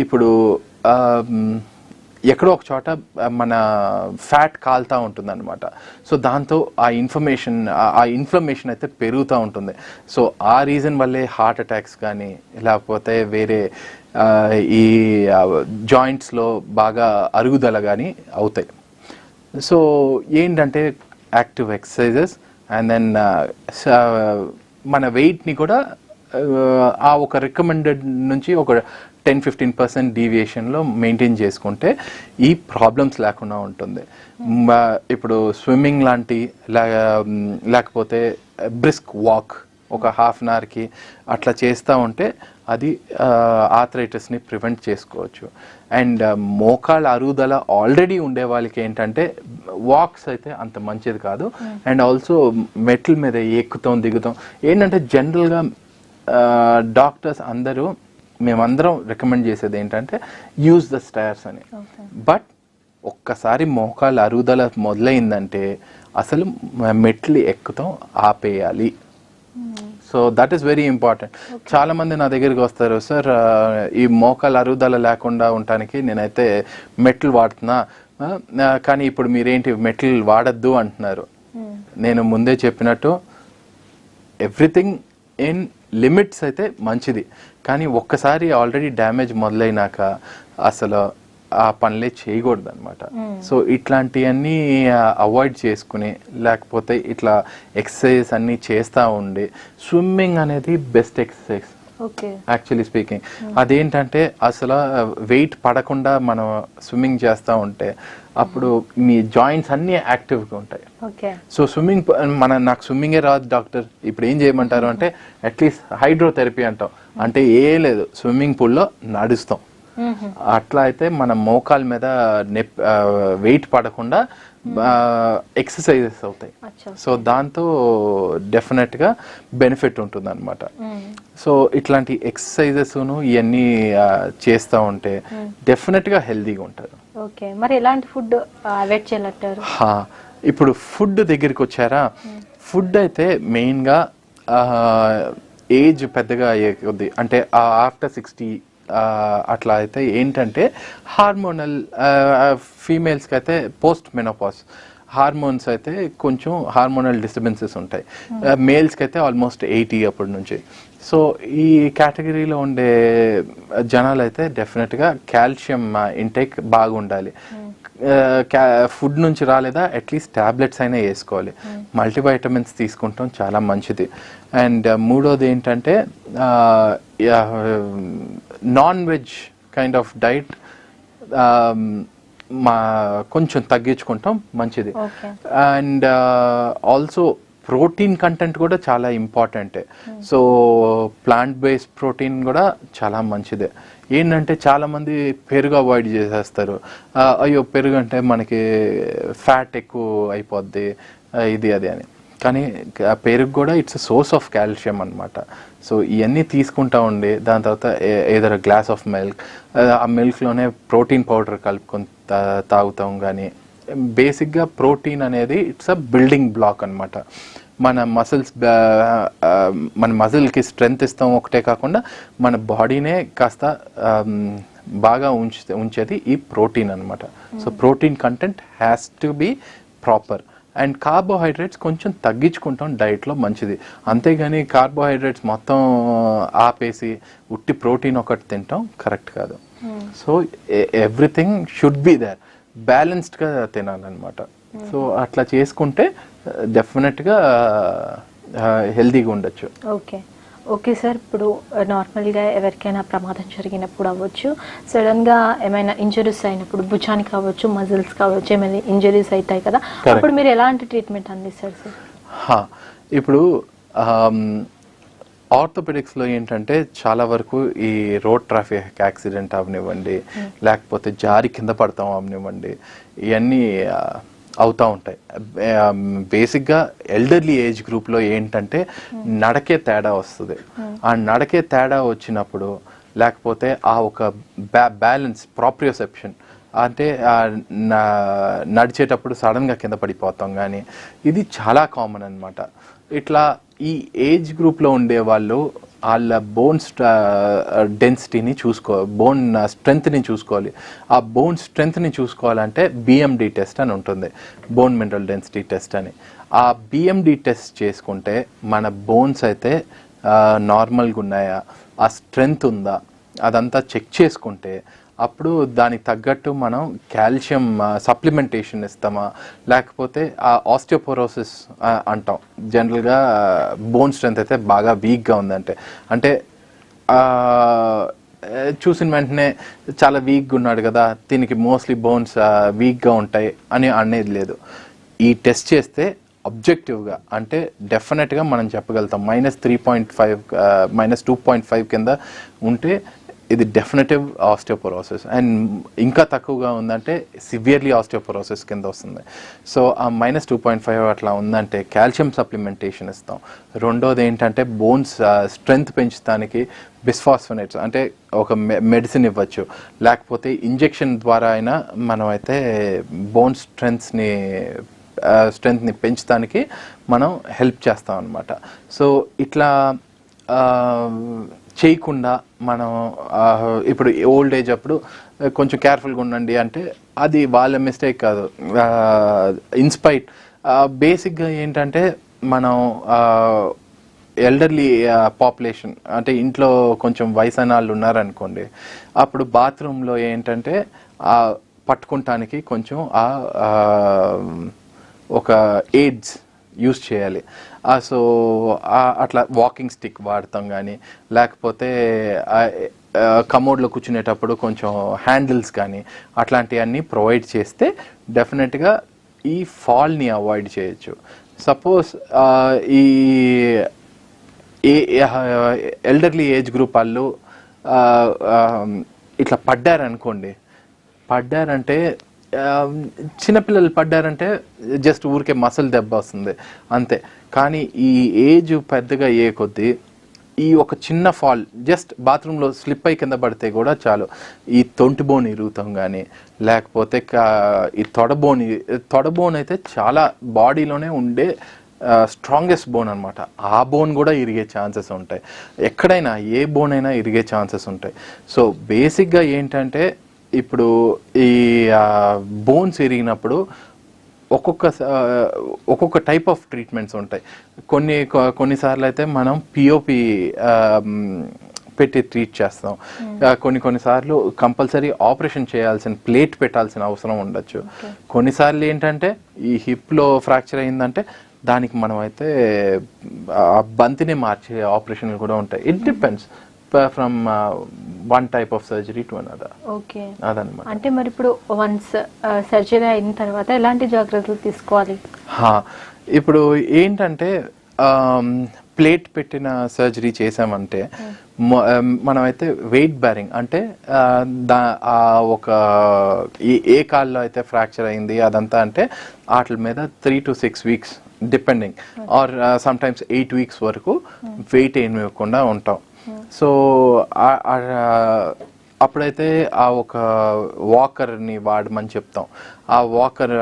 ఇప్పుడు ఎక్కడో ఒక చోట మన ఫ్యాట్ కాలుతూ ఉంటుంది అనమాట. సో దాంతో ఆ ఇన్ఫ్లమేషన్ అయితే పెరుగుతూ ఉంటుంది. సో ఆ రీజన్ వల్లే హార్ట్ అటాక్స్ కానీ లేకపోతే వేరే ఈ జాయింట్స్లో బాగా అరుగుదల కానీ అవుతాయి. సో ఏంటంటే యాక్టివ్ ఎక్సర్సైజెస్ అండ్ దెన్ మన వెయిట్ని కూడా ఆ ఒక రికమెండెడ్ నుంచి ఒక 10-15% డీవియేషన్లో మెయింటైన్ చేసుకుంటే ఈ ప్రాబ్లమ్స్ లేకుండా ఉంటుంది. ఇప్పుడు స్విమ్మింగ్ లాంటి లేకపోతే బ్రిస్క్ వాక్ ఒక హాఫ్ అన్ అవర్కి అట్లా చేస్తూ ఉంటే అది ఆర్థరైటిస్ని ప్రివెంట్ చేసుకోవచ్చు. అండ్ మోకాళ్ళ అరుగుదల ఆల్రెడీ ఉండే వాళ్ళకి ఏంటంటే వాక్స్ అయితే అంత మంచిది కాదు. అండ్ ఆల్సో మెట్ల మీద ఎక్కుతాం దిగుతాం ఏంటంటే జనరల్గా డాక్టర్స్ మేమందరం రికమెండ్ చేసేది ఏంటంటే యూజ్ ద స్టైర్స్ అని. బట్ ఒక్కసారి మోకాళ్ళ అరుగుదల మొదలైందంటే అసలు మెట్లు ఎక్కుతాం ఆపేయాలి. So that is very important. చాలా మంది నా దగ్గరికి వస్తారు, సార్ ఈ మోకాళ్ళ అరుగుదల లేకుండా ఉండటానికి నేనైతే మెట్లు వాడుతున్నా, కానీ ఇప్పుడు మీరేంటి మెట్లు వాడద్దు అంటున్నారు. నేను ముందే చెప్పినట్టు ఎవ్రీథింగ్ ఇన్ లిమిట్స్ అయితే మంచిది, కానీ ఒక్కసారి ఆల్రెడీ డ్యామేజ్ మొదలైనాక అసలు ఆ పనులే చేయకూడదు అనమాట. సో ఇట్లాంటివన్నీ అవాయిడ్ చేసుకుని లేకపోతే ఇట్లా ఎక్సర్సైజ్ అన్నీ చేస్తూ ఉండి స్విమ్మింగ్ అనేది బెస్ట్ ఎక్సర్సైజ్ యాక్చువల్లీ స్పీకింగ్. అదేంటంటే అసలు వెయిట్ పడకుండా మనం స్విమ్మింగ్ చేస్తూ ఉంటే అప్పుడు మీ జాయింట్స్ అన్నీ యాక్టివ్గా ఉంటాయి. సో స్విమ్మింగ్ నాకు స్విమ్మింగే రాదు డాక్టర్, ఇప్పుడు ఏం చేయమంటారు అంటే అట్లీస్ట్ హైడ్రోథెరపీ అంటాం, అంటే ఏ లేదు స్విమ్మింగ్ పూల్లో నడుస్తాం. అట్లా అయితే మన మోకాల మీద వెయిట్ పడకుండా ఎక్సర్సైజెస్ అవుతాయి. సో దాంతో డెఫినెట్గా బెనిఫిట్ ఉంటుంది అనమాట. సో ఇట్లాంటి ఎక్సర్సైజెస్ ఇవన్నీ చేస్తూ ఉంటే డెఫినెట్గా హెల్దీగా ఉంటారు. ఓకే, మరి ఎలాంటి ఫుడ్ అవాయిడ్ చేయాలంటారు? ఇప్పుడు ఫుడ్ దగ్గరికి వచ్చారా, ఫుడ్ అయితే మెయిన్గా ఏజ్ పెద్దగా అయ్యే కొద్ది అంటే ఆఫ్టర్ 60 అట్లా అయితే ఏంటంటే హార్మోనల్ ఫీమేల్స్కి అయితే పోస్ట్ మెనోపాజ్ హార్మోన్స్ అయితే కొంచెం హార్మోనల్ డిస్టర్బెన్సెస్ ఉంటాయి. మేల్స్కి అయితే ఆల్మోస్ట్ 80 అప్పటి నుంచి. సో ఈ కేటగిరీలో ఉండే జనాలు అయితే డెఫినెట్గా కాల్షియం ఇంటేక్ బాగా ఉండాలి. ఫుడ్ నుంచి రాలేదా అట్లీస్ట్ ట్యాబ్లెట్స్ అయినా వేసుకోవాలి. మల్టీవైటమిన్స్ తీసుకుంటాం చాలా మంచిది. అండ్ మూడోది ఏంటంటే non veg kind of diet కొంచెం తగ్గించుకుంటాం మంచిది. అండ్ ఆల్సో ప్రోటీన్ కంటెంట్ కూడా చాలా important. So plant based protein కూడా చాలా మంచిదే. ఏంటంటే చాలామంది పెరుగు అవాయిడ్ చేసేస్తారు, అయ్యో పెరుగు అంటే మనకి ఫ్యాట్ ఎక్కువ అయిపోద్ది ఇది అది అని. కానీ పెరుగు కూడా ఇట్స్ సోర్స్ ఆఫ్ కాల్షియం అనమాట. సో ఇవన్నీ తీసుకుంటా ఉండి దాని తర్వాత ఏదైనా గ్లాస్ ఆఫ్ మిల్క్, ఆ మిల్క్లోనే ప్రోటీన్ పౌడర్ కలుపుకొని తాగుతాం. కానీ బేసిక్గా ప్రోటీన్ అనేది ఇట్స్ అ బిల్డింగ్ బ్లాక్ అనమాట. మన మజిల్కి స్ట్రెంగ్త్ ఇస్తాం ఒకటే కాకుండా మన బాడీనే కాస్త బాగా ఉంచేది ఈ ప్రోటీన్ అనమాట. So protein content has to be proper. And carbohydrates కొంచెం తగ్గించుకుంటాం డైట్లో మంచిది. అంతేగాని కార్బోహైడ్రేట్స్ మొత్తం ఆపేసి ఉట్టి ప్రోటీన్ ఒకటి తింటాం కరెక్ట్ కాదు. So everything should be there, బ్యాలెన్స్డ్గా తినాలన్నమాట. సో అట్లా చేసుకుంటే డెఫినెట్గా హెల్తీగా ఉండొచ్చు. ఓకే సార్, ఇప్పుడు నార్మల్గా ఎవరికైనా ప్రమాదం జరిగినప్పుడు అవ్వచ్చు, సడన్గా ఏమైనా ఇంజరీస్ అయినప్పుడు భుజానికి కావచ్చు, మజిల్స్ కావచ్చు, ఏమైనా ఇంజరీస్ అవుతాయి కదా, అప్పుడు మీరు ఎలాంటి ట్రీట్మెంట్ అందిస్తారు సార్? ఇప్పుడు ఆర్థోపెడిక్స్లో ఏంటంటే చాలా వరకు ఈ రోడ్ ట్రాఫిక్ యాక్సిడెంట్ అవనివ్వండి, లేకపోతే జారి కింద పడతాం అవనివ్వండి, ఇవన్నీ అవుతూ ఉంటాయి. బేసిక్గా ఎల్డర్లీ ఏజ్ గ్రూప్లో ఏంటంటే నడకే తేడా వస్తుంది. ఆ నడకే తేడా వచ్చినప్పుడు లేకపోతే ఆ ఒక బ్యాలెన్స్ ప్రాప్రియోసెప్షన్ అంటే నడిచేటప్పుడు సడన్గా కింద పడిపోతాం కానీ ఇది చాలా కామన్ అనమాట. ఇట్లా ఈ ఏజ్ గ్రూప్లో ఉండే వాళ్ళు వాళ్ళ బోన్ డెన్సిటీని బోన్ స్ట్రెంగ్త్ని చూసుకోవాలి. ఆ బోన్ స్ట్రెంగ్త్ని చూసుకోవాలంటే BMD టెస్ట్ అని ఉంటుంది, బోన్ మినరల్ డెన్సిటీ టెస్ట్ అని. ఆ BMD టెస్ట్ చేసుకుంటే మన బోన్స్ అయితే నార్మల్గా ఉన్నాయా, ఆ స్ట్రెంగ్త్ ఉందా, అదంతా చెక్ చేసుకుంటే అప్పుడు దానికి తగ్గట్టు మనం కాల్షియం సప్లిమెంటేషన్ ఇస్తామా, లేకపోతే ఆ ఆస్టియోపోరోసిస్ అంటాం. జనరల్గా బోన్ స్ట్రెంత్ అయితే బాగా వీక్గా ఉందంటే, అంటే చూసిన వెంటనే చాలా వీక్గా ఉన్నాడు కదా, దీనికి మోస్ట్లీ బోన్స్ వీక్గా ఉంటాయి అని అనేది లేదు. ఈ టెస్ట్ చేస్తే అబ్జెక్టివ్గా అంటే డెఫినెట్గా మనం చెప్పగలుగుతాం -3.5 -2.5 కింద ఉంటే ఇది డెఫినెటివ్ ఆస్టియోపోరోసిస్, అండ్ ఇంకా తక్కువగా ఉందంటే సివియర్లీ ఆస్టియోపోరోసిస్ కింద వస్తుంది. సో ఆ -2.5 అట్లా ఉందంటే కాల్షియం సప్లిమెంటేషన్ ఇస్తాం. రెండోది ఏంటంటే బోన్స్ స్ట్రెంగ్త్ పెంచడానికి బిస్ఫాస్ఫోనేట్స్ అంటే ఒక మెడిసిన్ ఇవ్వచ్చు, లేకపోతే ఇంజెక్షన్ ద్వారా అయినా మనం అయితే బోన్ స్ట్రెంగ్త్ని పెంచడానికి మనం హెల్ప్ చేస్తాం అన్నమాట. సో ఇట్లా చేయకుండా మనం ఇప్పుడు ఓల్డ్ ఏజ్ అప్పుడు కొంచెం కేర్ఫుల్గా ఉండండి అంటే అది వాళ్ళ మిస్టేక్ కాదు. ఇన్స్పైట్ బేసిక్గా ఏంటంటే మనం ఎల్డర్లీ పాపులేషన్ అంటే ఇంట్లో కొంచెం వయసైన వాళ్ళు ఉన్నారనుకోండి, అప్పుడు బాత్రూంలో ఏంటంటే పట్టుకుంటానికి కొంచెం ఒక ఎయిడ్స్ యూజ్ చేయాలి. సో అట్లా వాకింగ్ స్టిక్ వాడతాం కానీ, లేకపోతే కమోడ్లో కూర్చునేటప్పుడు కొంచెం హ్యాండిల్స్ కానీ అట్లాంటివన్నీ ప్రొవైడ్ చేస్తే డెఫినెట్గా ఈ ఫాల్ని అవాయిడ్ చేయొచ్చు. సపోజ్ ఈ ఎల్డర్లీ ఏజ్ గ్రూప్ వాళ్ళు ఇట్లా పడ్డారంటే చిన్నపిల్లలు పడ్డారంటే జస్ట్ ఊరికే మసలు దెబ్బ వస్తుంది అంతే. కానీ ఈ ఏజ్ పెద్దగా అయ్యే కొద్దీ ఈ ఒక చిన్న ఫాల్ జస్ట్ బాత్రూంలో స్లిప్ అయి కింద పడితే కూడా చాలు ఈ తొంటి బోన్ ఇరుగుతాం కానీ, లేకపోతే ఈ తొడబోన్ అయితే చాలా బాడీలోనే ఉండే స్ట్రాంగెస్ట్ బోన్ అనమాట. ఆ బోన్ కూడా ఇరిగే ఛాన్సెస్ ఉంటాయి. ఎక్కడైనా ఏ బోన్ అయినా ఇరిగే ఛాన్సెస్ ఉంటాయి. సో బేసిక్గా ఏంటంటే ఇప్పుడు ఈ బోన్స్ ఇరిగినప్పుడు ఒక్కొక్క టైప్ ఆఫ్ ట్రీట్మెంట్స్ ఉంటాయి. కొన్నిసార్లు అయితే మనం POP పెట్టి ట్రీట్ చేస్తాం. కొన్నిసార్లు కంపల్సరీ ఆపరేషన్ చేయాల్సిన ప్లేట్ పెట్టాల్సిన అవసరం ఉండొచ్చు. కొన్నిసార్లు ఏంటంటే ఈ హిప్లో ఫ్రాక్చర్ అయిందంటే దానికి మనం అయితే బంతిని మార్చే ఆపరేషన్లు కూడా ఉంటాయి. It depends from one type of surgery to another. Okay, అదనమాట. అంటే మరి ఇప్పుడు వన్స్ సర్జరీ అయిన తర్వాత ఎలాంటి జాగ్రత్తలు తీసుకోవాలి? ఇప్పుడు ఏంటంటే ప్లేట్ పెట్టిన సర్జరీ చేసామంటే మనమైతే వెయిట్ బేరింగ్ అంటే ఒక ఏ కాల్లో అయితే ఫ్రాక్చర్ అయింది అదంతా అంటే వాటి మీద 3 to 6 weeks depending or sometimes 8 weeks వరకు వెయిట్ ఏమి ఇవ్వకుండా ఉంటాం. సో అప్పుడైతే ఆ ఒక వాకర్ని వాడమని చెప్తాం. ఆ వాకర్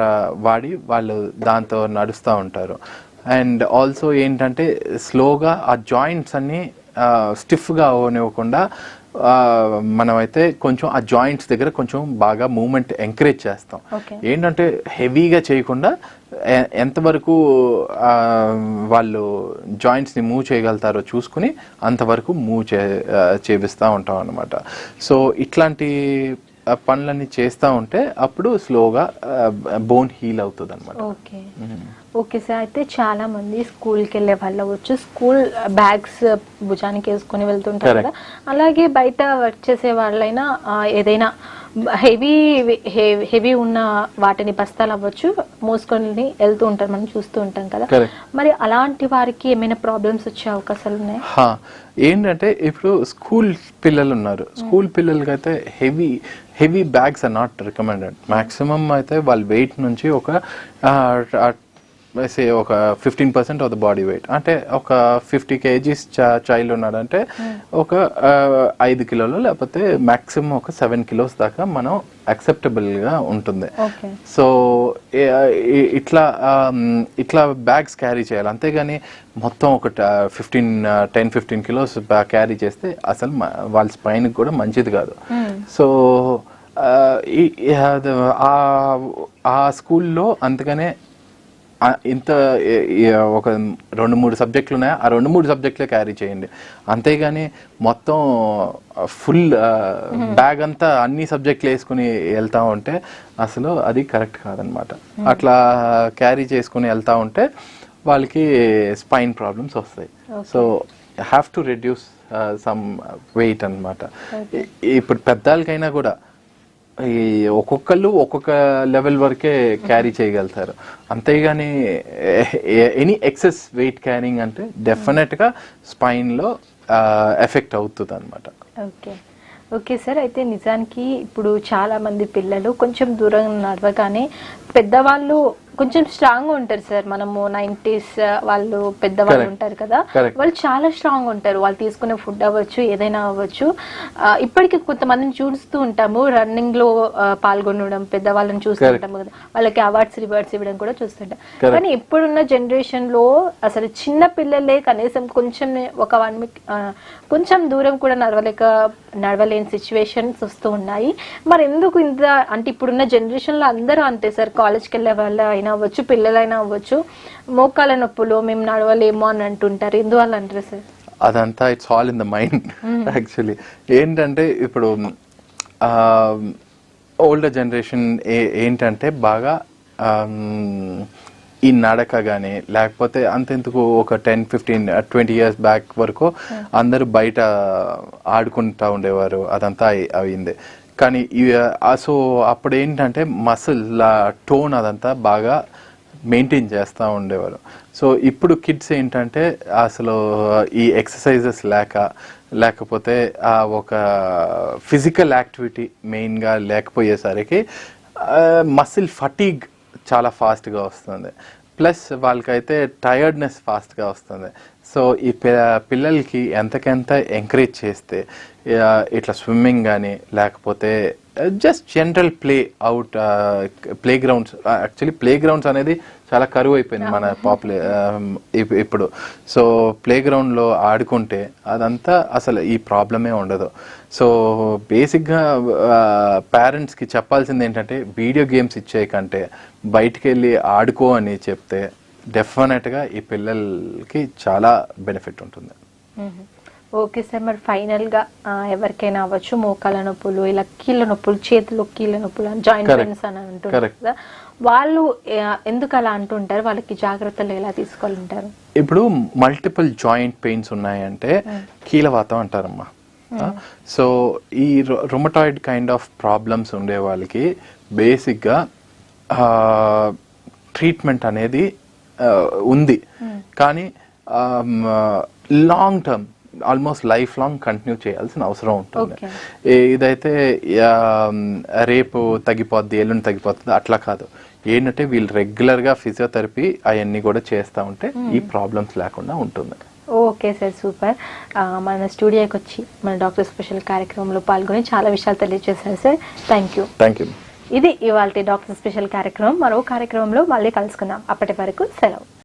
వాడి వాళ్ళు దాంతో నడుస్తూ ఉంటారు. అండ్ ఆల్సో ఏంటంటే స్లోగా ఆ జాయింట్స్ అన్ని స్టిఫ్గా అవనివ్వకుండా మనమైతే కొంచెం ఆ జాయింట్స్ దగ్గర కొంచెం బాగా మూమెంట్ ఎంకరేజ్ చేస్తాం. ఏంటంటే హెవీగా చేయకుండా ఎంతవరకు వాళ్ళు జాయింట్స్ని మూవ్ చేయగలుగుతారో చూసుకుని అంతవరకు మూవ్ చేపిస్తూ ఉంటాం అన్నమాట. సో ఇట్లాంటి పనులన్నీ చేస్తూ ఉంటే అప్పుడు స్లోగా బోన్ హీల్ అవుతుంది అనమాట. ఓకే సార్, అయితే చాలా మంది స్కూల్కి వెళ్ళే వాళ్ళు అవ్వచ్చు, స్కూల్ బ్యాగ్స్ భుజానికి వేసుకొని వెళ్తుంటారు కదా, అలాగే బయట వర్క్ చేసే వాళ్ళైనా ఏదైనా హెవీ ఉన్న వాటిని బస్తాలు అవ్వచ్చు మోసుకొని వెళ్తూ ఉంటారు, మనం చూస్తూ ఉంటాం కదా. మరి అలాంటి వారికి ఏమైనా ప్రాబ్లమ్స్ వచ్చే అవకాశాలు ఉన్నాయి? ఏంటంటే ఇప్పుడు స్కూల్ పిల్లలు ఉన్నారు, స్కూల్ పిల్లలకి అయితే heavy bags are not recommended. Maximum అయితే వాళ్ళ వెయిట్ నుంచి ఒక 15% ఆఫ్ ద బాడీ వెయిట్, అంటే ఒక 50 kgs చైల్డ్ ఉన్నాడంటే ఒక 5 కిలోలు లేకపోతే మాక్సిమం ఒక 7 kilos దాకా మనం అక్సెప్టబుల్గా ఉంటుంది. సో ఇట్లా బ్యాగ్స్ క్యారీ చేయాలి, అంతేగాని మొత్తం ఒక 10-15 kilos క్యారీ చేస్తే అసలు వాళ్ళ స్పైన్కి కూడా మంచిది కాదు. సో ఆ స్కూల్లో అందుకనే ఇంత ఒక 2-3 సబ్జెక్టులు ఉన్నాయి, ఆ 2-3 సబ్జెక్టులే క్యారీ చేయండి, అంతేగాని మొత్తం ఫుల్ బ్యాగ్ అంతా అన్ని సబ్జెక్టులు వేసుకుని వెళ్తా ఉంటే అసలు అది కరెక్ట్ కాదనమాట. అట్లా క్యారీ చేసుకుని వెళ్తా ఉంటే వాళ్ళకి స్పైన్ ప్రాబ్లమ్స్ వస్తాయి. So have to reduce some weight అనమాట. ఇప్పుడు పెద్దవాళ్ళకైనా కూడా ఒక్కొక్కళ్ళు ఒక్కొక్క లెవెల్ వరకే క్యారీ చేయగలుగుతారు, అంతేగాని ఎనీ ఎక్సెస్ వెయిట్ క్యారింగ్ అంటే డెఫినెట్గా స్పైన్లో ఎఫెక్ట్ అవుతుంది అనమాట. ఓకే సార్, అయితే నిజానికి ఇప్పుడు చాలా మంది పిల్లలు కొంచెం దూరం నడవగానే పెద్దవాళ్ళు కొంచెం స్ట్రాంగ్ ఉంటారు సార్. మనము 90s వాళ్ళు పెద్దవాళ్ళు ఉంటారు కదా, వాళ్ళు చాలా స్ట్రాంగ్ ఉంటారు, వాళ్ళు తీసుకునే ఫుడ్ అవ్వచ్చు ఏదైనా అవ్వచ్చు. ఇప్పటికీ కొంతమందిని చూస్తూ ఉంటాము రన్నింగ్ లో పాల్గొనడం, పెద్దవాళ్ళని చూస్తుంటాము కదా, వాళ్ళకి అవార్డ్స్ రివార్డ్స్ ఇవ్వడం కూడా చూస్తుంటాం. కానీ ఇప్పుడున్న జనరేషన్ లో అసలు చిన్న పిల్లలే కనీసం కొంచెం ఒక 1 week కొంచెం దూరం కూడా నడవలేని సిచ్యువేషన్స్ వస్తూ ఉన్నాయి. మరి ఎందుకు ఇంత అంటే ఇప్పుడున్న జనరేషన్ లో అందరూ అంతే సార్, కాలేజ్కి వెళ్ళే వాళ్ళు అయినా అవ్వచ్చు పిల్లలైనా అవ్వచ్చు, మోకాల నొప్పులు మేము నడవలేము అని అంటుంటారు, ఎందువల్ల అంటారు సార్? అదంతా it's all in the mind actually. ఏంటంటే ఇప్పుడు ఓల్డర్ జనరేషన్ ఏంటంటే బాగా ఈ నడక కానీ లేకపోతే అంతెందుకు ఒక 10-15-20 years బ్యాక్ వరకు అందరూ బయట ఆడుకుంటూ ఉండేవారు, అదంతా అయింది. కానీ సో అప్పుడు ఏంటంటే మసిల్ టోన్ అదంతా బాగా మెయింటైన్ చేస్తూ ఉండేవారు. సో ఇప్పుడు కిడ్స్ ఏంటంటే అసలు ఈ ఎక్సర్సైజెస్ లేకపోతే ఒక ఫిజికల్ యాక్టివిటీ మెయిన్గా లేకపోయేసరికి మసిల్ ఫటీగ్ చాలా ఫాస్ట్గా వస్తుంది, ప్లస్ వాళ్ళకైతే టయర్డ్నెస్ ఫాస్ట్గా వస్తుంది. సో ఈ పిల్లలకి ఎంతకెంత ఎంకరేజ్ చేస్తే ఇట్లా స్విమ్మింగ్ కానీ లేకపోతే just general play grounds, actually play grounds అనేది చాలా కరువు అయిపోయింది మన ఇప్పుడు. సో ప్లే గ్రౌండ్లో ఆడుకుంటే అదంతా అసలు ఈ ప్రాబ్లమే ఉండదు. సో బేసిక్గా పేరెంట్స్కి చెప్పాల్సింది ఏంటంటే వీడియో గేమ్స్ ఇచ్చే కంటే బయటికి వెళ్ళి ఆడుకో అని చెప్తే డెఫినెట్గా ఈ పిల్లలకి చాలా బెనిఫిట్ ఉంటుంది. ఓకే సార్, మరి ఫైనల్గా ఎవరికైనా అవ్వచ్చు మోకాల నొప్పులు, ఇలా కీళ్ళ నొప్పులు, చేతులు కీళ్ళ నొప్పులు, జాయింట్ పెయిన్స్ అని అంటుంటారు కదా, వాళ్ళు ఎందుకు అలా అంటుంటారు, వాళ్ళకి జాగ్రత్తలు ఎలా తీసుకోవాలంటారు? ఇప్పుడు మల్టిపుల్ జాయింట్ పెయిన్స్ ఉన్నాయంటే కీలవాతం అంటారమ్మా. సో ఈ రుమటాయిడ్ కైండ్ ఆఫ్ ప్రాబ్లమ్స్ ఉండే వాళ్ళకి బేసిక్గా ట్రీట్మెంట్ అనేది ఉంది, కానీ long term almost life long continue చేయాల్సిన అవసరం ఉంటుంది. ఇదైతే రేపు తగ్గిపోద్ది ఎల్లుండి తగ్గిపోతుంది అట్లా కాదు, ఏంటంటే వీళ్ళు రెగ్యులర్గా ఫిజియోథెరపీ అవన్నీ కూడా చేస్తూ ఉంటే ఈ ప్రాబ్లమ్స్ లేకుండా ఉంటుంది. Okay sir, super. మన స్టూడియోకి వచ్చి మన డాక్టర్ స్పెషల్ కార్యక్రమంలో పాల్గొని చాలా విషయాలు తెలియజేశారు సార్. Thank you. ఇది ఇవాళ డాక్టర్ స్పెషల్ కార్యక్రమం. మరో కార్యక్రమంలో మళ్ళీ కలుసుకుందాం. అప్పటి వరకు సెలవు.